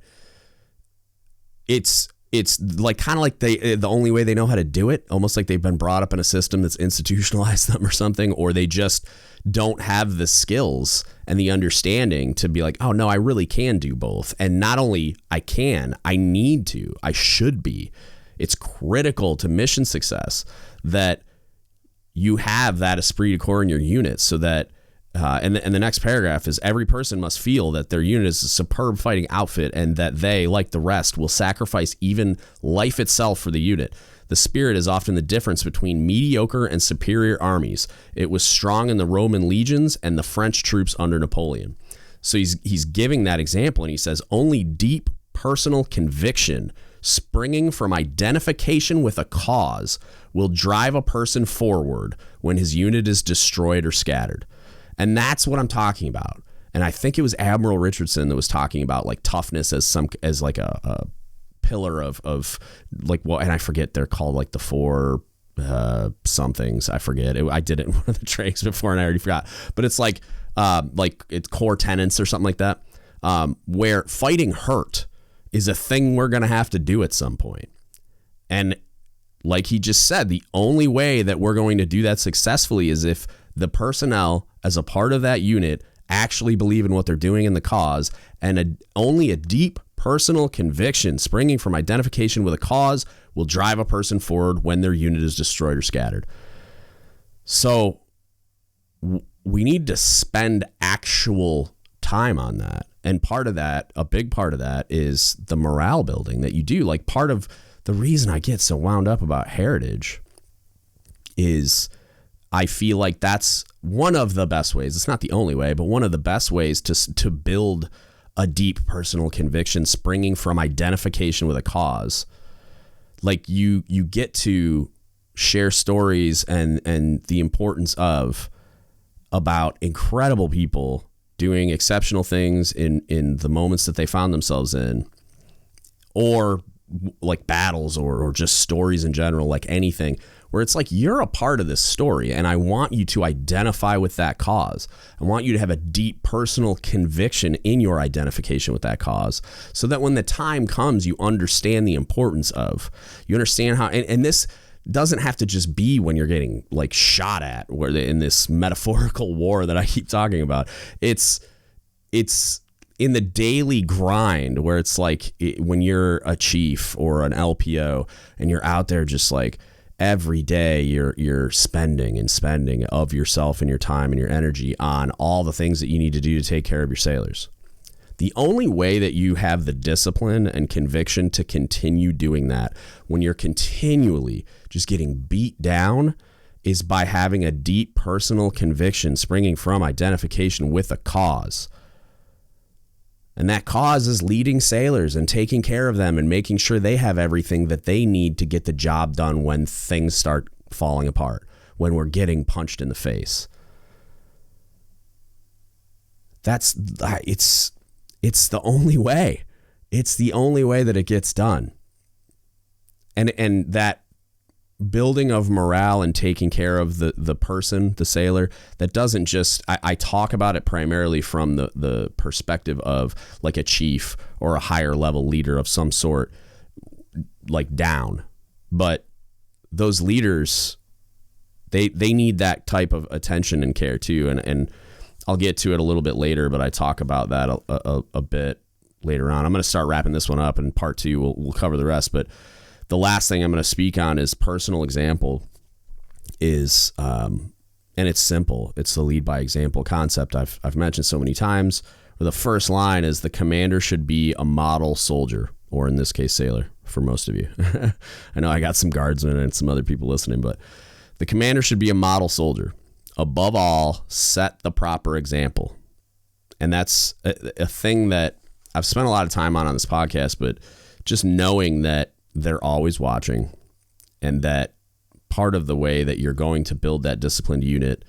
it's like kind of like the only way they know how to do it, almost like they've been brought up in a system that's institutionalized them or something, or they just don't have the skills and the understanding to be like, oh no, I really can do both. And not only I can, I need to, I should be. It's critical to mission success that you have that esprit de corps in your unit, so that and the next paragraph is, every person must feel that their unit is a superb fighting outfit, and that they, like the rest, will sacrifice even life itself for the unit. The spirit is often the difference between mediocre and superior armies. It was strong in the Roman legions and the French troops under Napoleon. So he's giving that example, and he says, only deep personal conviction springing from identification with a cause will drive a person forward when his unit is destroyed or scattered. And that's what I'm talking about. And I think it was Admiral Richardson that was talking about like toughness as like a pillar of like, well, and I forget, they're called like the four somethings. I forget. I did it in one of the trades before and I already forgot. But it's like it's core tenets or something like that, where fighting hurt is a thing we're going to have to do at some point. And like he just said, the only way that we're going to do that successfully is if the personnel as a part of that unit actually believe in what they're doing in the cause, and only a deep personal conviction springing from identification with a cause will drive a person forward when their unit is destroyed or scattered. So we need to spend actual time on that. And part of that, a big part of that, is the morale building that you do. Like, part of the reason I get so wound up about heritage is I feel like that's one of the best ways. It's not the only way, but one of the best ways to build a deep personal conviction springing from identification with a cause. Like, you get to share stories and the importance of about incredible people doing exceptional things in the moments that they found themselves in, or like battles or just stories in general, like anything, where it's like, you're a part of this story and I want you to identify with that cause. I want you to have a deep personal conviction in your identification with that cause, so that when the time comes, you understand the importance of, you understand how, and this doesn't have to just be when you're getting like shot at, where in this metaphorical war that I keep talking about. It's in the daily grind, where it's like when you're a chief or an LPO and you're out there just like every day you're spending of yourself and your time and your energy on all the things that you need to do to take care of your sailors. The only way that you have the discipline and conviction to continue doing that when you're continually just getting beat down is by having a deep personal conviction springing from identification with a cause. And that cause is leading sailors and taking care of them and making sure they have everything that they need to get the job done when things start falling apart, when we're getting punched in the face. It's the only way. It's the only way that it gets done. And that building of morale and taking care of the person, the sailor, that doesn't just, I talk about it primarily from the perspective of like a chief or a higher level leader of some sort, like down. But those leaders, they need that type of attention and care too. And I'll get to it a little bit later, but I talk about that a bit later on. I'm going to start wrapping this one up, and part two, we'll cover the rest. But the last thing I'm going to speak on is personal example is, and it's simple. It's the lead by example concept I've mentioned so many times, where the first line is the commander should be a model soldier, or in this case, sailor for most of you. I know I got some guardsmen and some other people listening, but the commander should be a model soldier. Above all, set the proper example. And that's a thing that I've spent a lot of time on this podcast, but just knowing that they're always watching, and that part of the way that you're going to build that disciplined unit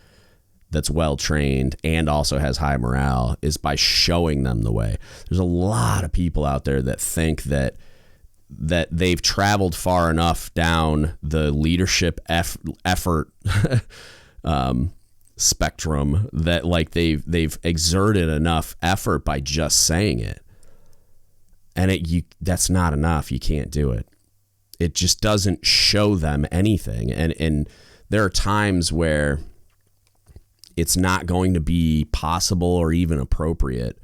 that's well trained and also has high morale is by showing them the way. There's a lot of people out there that think that they've traveled far enough down the leadership effort spectrum that like they've exerted enough effort by just saying it, and that's not enough. You can't do it. It just doesn't show them anything, and there are times where it's not going to be possible or even appropriate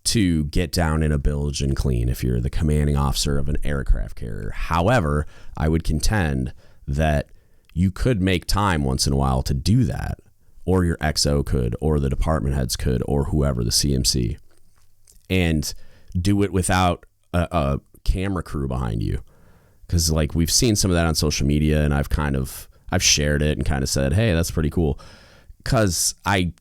to get down in a bilge and clean if you're the commanding officer of an aircraft carrier. However, I would contend that you could make time once in a while to do that, or your XO could, or the department heads could, or whoever, the CMC, and do it without a camera crew behind you. Because like we've seen some of that on social media, and I've shared it and kind of said, hey, that's pretty cool. Because I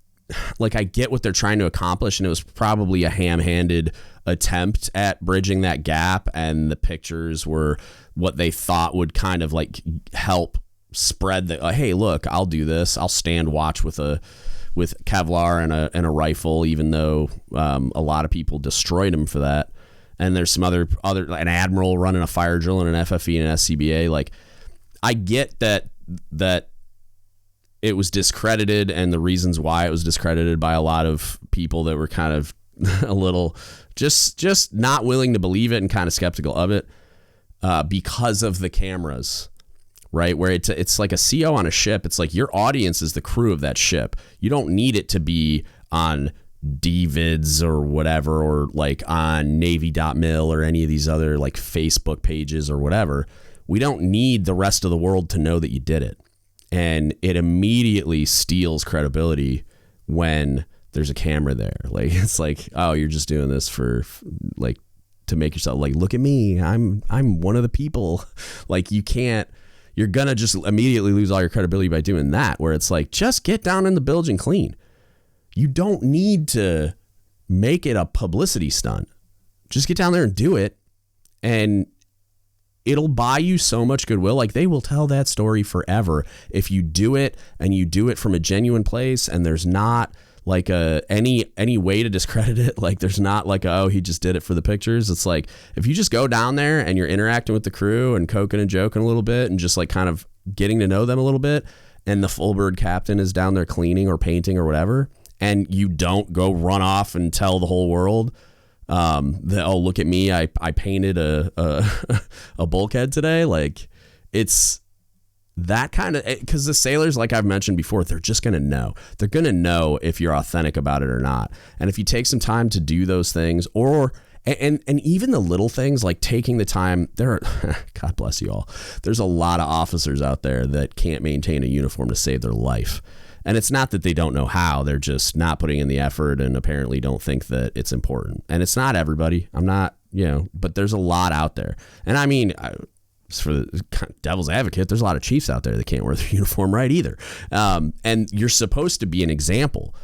get what they're trying to accomplish, and it was probably a ham-handed attempt at bridging that gap, and the pictures were what they thought would kind of like help spread the hey, look, I'll do this. I'll stand watch with Kevlar and a rifle, even though a lot of people destroyed him for that. And there's some other an admiral running a fire drill and an FFE and an SCBA. Like, I get that it was discredited, and the reasons why it was discredited by a lot of people that were kind of a little just not willing to believe it and kind of skeptical of it because of the cameras, right? Where it's like a CO on a ship. It's like your audience is the crew of that ship. You don't need it to be on DVids or whatever, or like on Navy.mil or any of these other like Facebook pages or whatever. We don't need the rest of the world to know that you did it. And it immediately steals credibility when there's a camera there. Like, it's like, oh, you're just doing this for like to make yourself like, look at me, I'm one of the people. Like, you're gonna just immediately lose all your credibility by doing that, where it's like, just get down in the bilge and clean. You don't need to make it a publicity stunt. Just get down there and do it, and it'll buy you so much goodwill. Like, they will tell that story forever if you do it, and you do it from a genuine place, and there's not like any way to discredit it. Like, there's not like, oh, he just did it for the pictures. It's like, if you just go down there and you're interacting with the crew and coking and joking a little bit and just like kind of getting to know them a little bit, and the full bird captain is down there cleaning or painting or whatever, and you don't go run off and tell the whole world that, oh, look at me, I painted a bulkhead today. Like, it's that kind of, because the sailors, like I've mentioned before, they're just going to know. They're going to know if you're authentic about it or not. And if you take some time to do those things, and even the little things like taking the time, God bless you all. There's a lot of officers out there that can't maintain a uniform to save their life. And it's not that they don't know how, they're just not putting in the effort and apparently don't think that it's important. And it's not everybody. I'm not, but there's a lot out there. And I mean, for the devil's advocate, there's a lot of chiefs out there that can't wear their uniform right either. And you're supposed to be an example,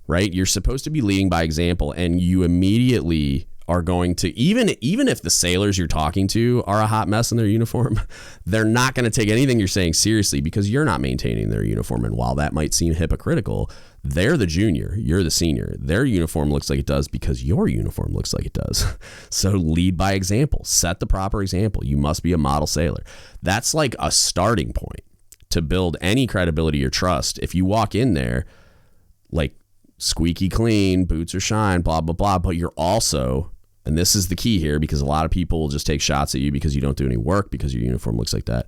right? You're supposed to be leading by example, and you immediately are going to, even if the sailors you're talking to are a hot mess in their uniform, they're not going to take anything you're saying seriously because you're not maintaining their uniform. And while that might seem hypocritical, they're the junior, you're the senior. Their uniform looks like it does because your uniform looks like it does. So lead by example, set the proper example. You must be a model sailor. That's like a starting point to build any credibility or trust. If you walk in there like squeaky clean, boots are shine, blah, blah, blah, but you're also, and this is the key here, because a lot of people will just take shots at you because you don't do any work because your uniform looks like that.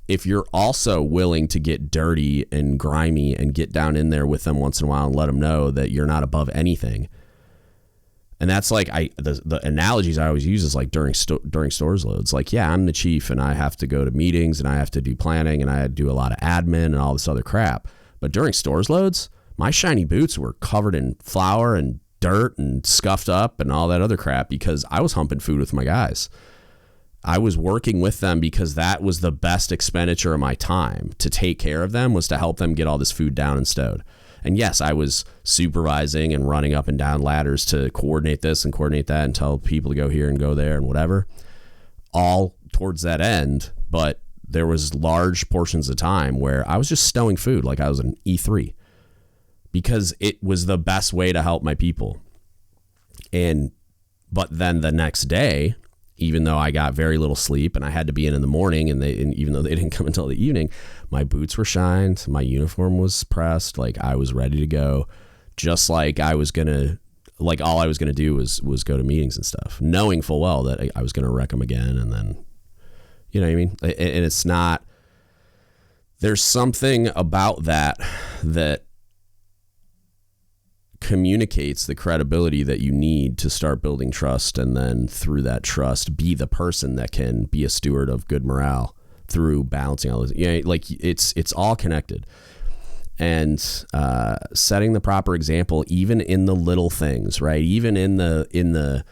If you're also willing to get dirty and grimy and get down in there with them once in a while and let them know that you're not above anything. And that's like, the analogies I always use is like during stores loads. Like, yeah, I'm the chief and I have to go to meetings and I have to do planning and I do a lot of admin and all this other crap. But during stores loads, my shiny boots were covered in flour and dirt and scuffed up and all that other crap because I was humping food with my guys. I was working with them because that was the best expenditure of my time. To take care of them was to help them get all this food down and stowed. And yes, I was supervising and running up and down ladders to coordinate this and coordinate that and tell people to go here and go there and whatever, all towards that end. But there was large portions of time where I was just stowing food like I was an E3 because it was the best way to help my people. But then the next day, even though I got very little sleep and I had to be in the morning, and even though they didn't come until the evening, my boots were shined, my uniform was pressed, like I was ready to go, just like I was gonna, like all I was gonna do was go to meetings and stuff, knowing full well that I was gonna wreck them again, and then, you know what I mean? And it's not, there's something about that communicates the credibility that you need to start building trust, and then through that trust be the person that can be a steward of good morale through balancing all this. Like it's all connected. And setting the proper example, even in the little things, right? Even in the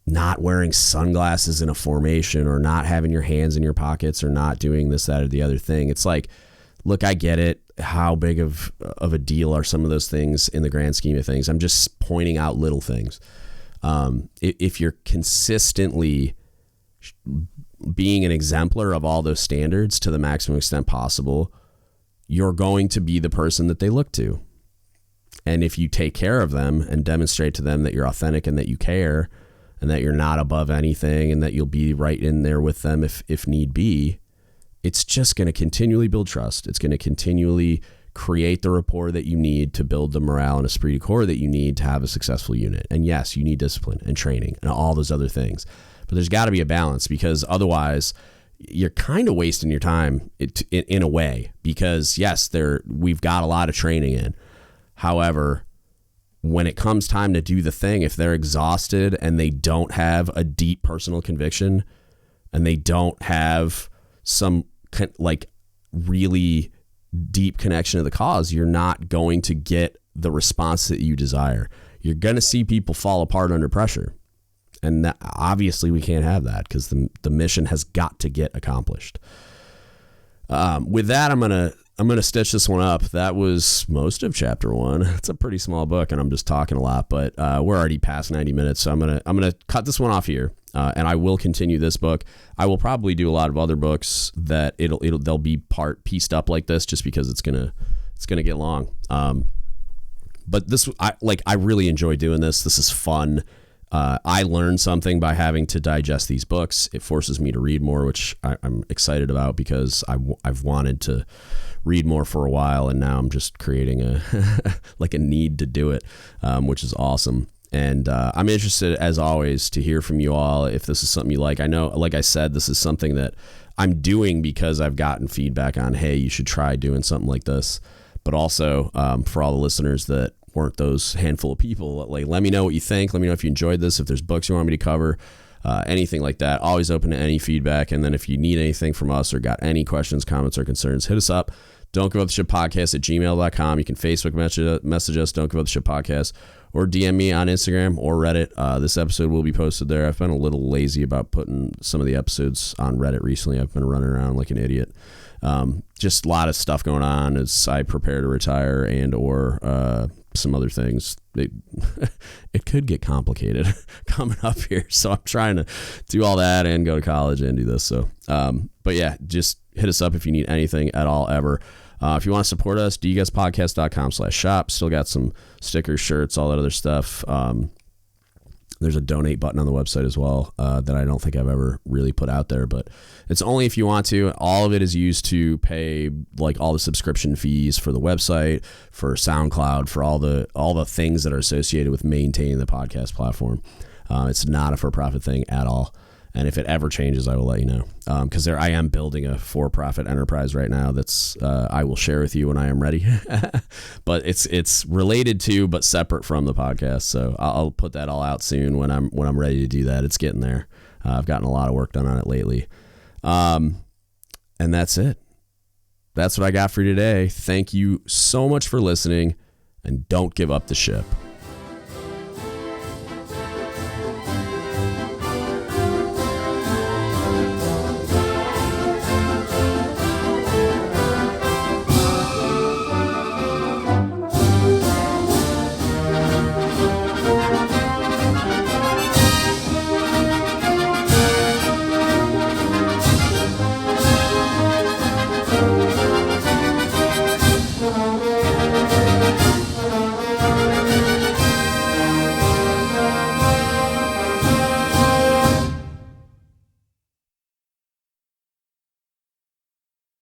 not wearing sunglasses in a formation, or not having your hands in your pockets, or not doing this, that, or the other thing. It's like, look, I get it. How big of a deal are some of those things in the grand scheme of things? I'm just pointing out little things. If you're consistently being an exemplar of all those standards to the maximum extent possible, you're going to be the person that they look to. And if you take care of them and demonstrate to them that you're authentic and that you care and that you're not above anything and that you'll be right in there with them if need be, it's just going to continually build trust. It's going to continually create the rapport that you need to build the morale and esprit de corps that you need to have a successful unit. And yes, you need discipline and training and all those other things. But there's got to be a balance, because otherwise you're kind of wasting your time in a way, because yes, we've got a lot of training in. However, when it comes time to do the thing, if they're exhausted and they don't have a deep personal conviction and they don't have some like really deep connection to the cause, you're not going to get the response that you desire. You're going to see people fall apart under pressure. And that, obviously we can't have that, because the mission has got to get accomplished. With that, I'm gonna stitch this one up. That was most of chapter 1. It's a pretty small book, and I'm just talking a lot, but we're already past 90 minutes, so I'm gonna cut this one off here, and I will continue this book. I will probably do a lot of other books that they'll be pieced up like this, just because it's gonna get long. But this, I really enjoy doing this. This is fun. I learned something by having to digest these books. It forces me to read more, which I'm excited about, because I've wanted to read more for a while, and now I'm just creating a need to do it, which is awesome. And I'm interested, as always, to hear from you all if this is something you like. I know, like I said, this is something that I'm doing because I've gotten feedback on, hey, you should try doing something like this. But also, for all the listeners that weren't those handful of people, let me know what you think. Let me know if you enjoyed this, if there's books you want me to cover, anything like that. Always open to any feedback. And then if you need anything from us or got any questions, comments, or concerns, hit us up. Don't Give Up the Ship Podcast at gmail.com. You can Facebook message us, Don't Give Up the Ship Podcast, or DM me on Instagram or Reddit. This episode will be posted there. I've been a little lazy about putting some of the episodes on Reddit recently. I've been running around like an idiot. Just a lot of stuff going on as I prepare to retire and or some other things. It could get complicated coming up here, so I'm trying to do all that and go to college and do this. So, but yeah, just hit us up if you need anything at all ever. If you want to support us, dgutspodcast.com/shop. Still got some stickers, shirts, all that other stuff. There's a donate button on the website as well that I don't think I've ever really put out there, but it's only if you want to. All of it is used to pay all the subscription fees for the website, for SoundCloud, for all the things that are associated with maintaining the podcast platform. It's not a for-profit thing at all. And if it ever changes, I will let you know. Because I am building a for-profit enterprise right now that's I will share with you when I am ready. But it's related to, but separate from the podcast. So I'll put that all out soon when I'm ready to do that. It's getting there. I've gotten a lot of work done on it lately. And that's it. That's what I got for you today. Thank you so much for listening, and don't give up the ship.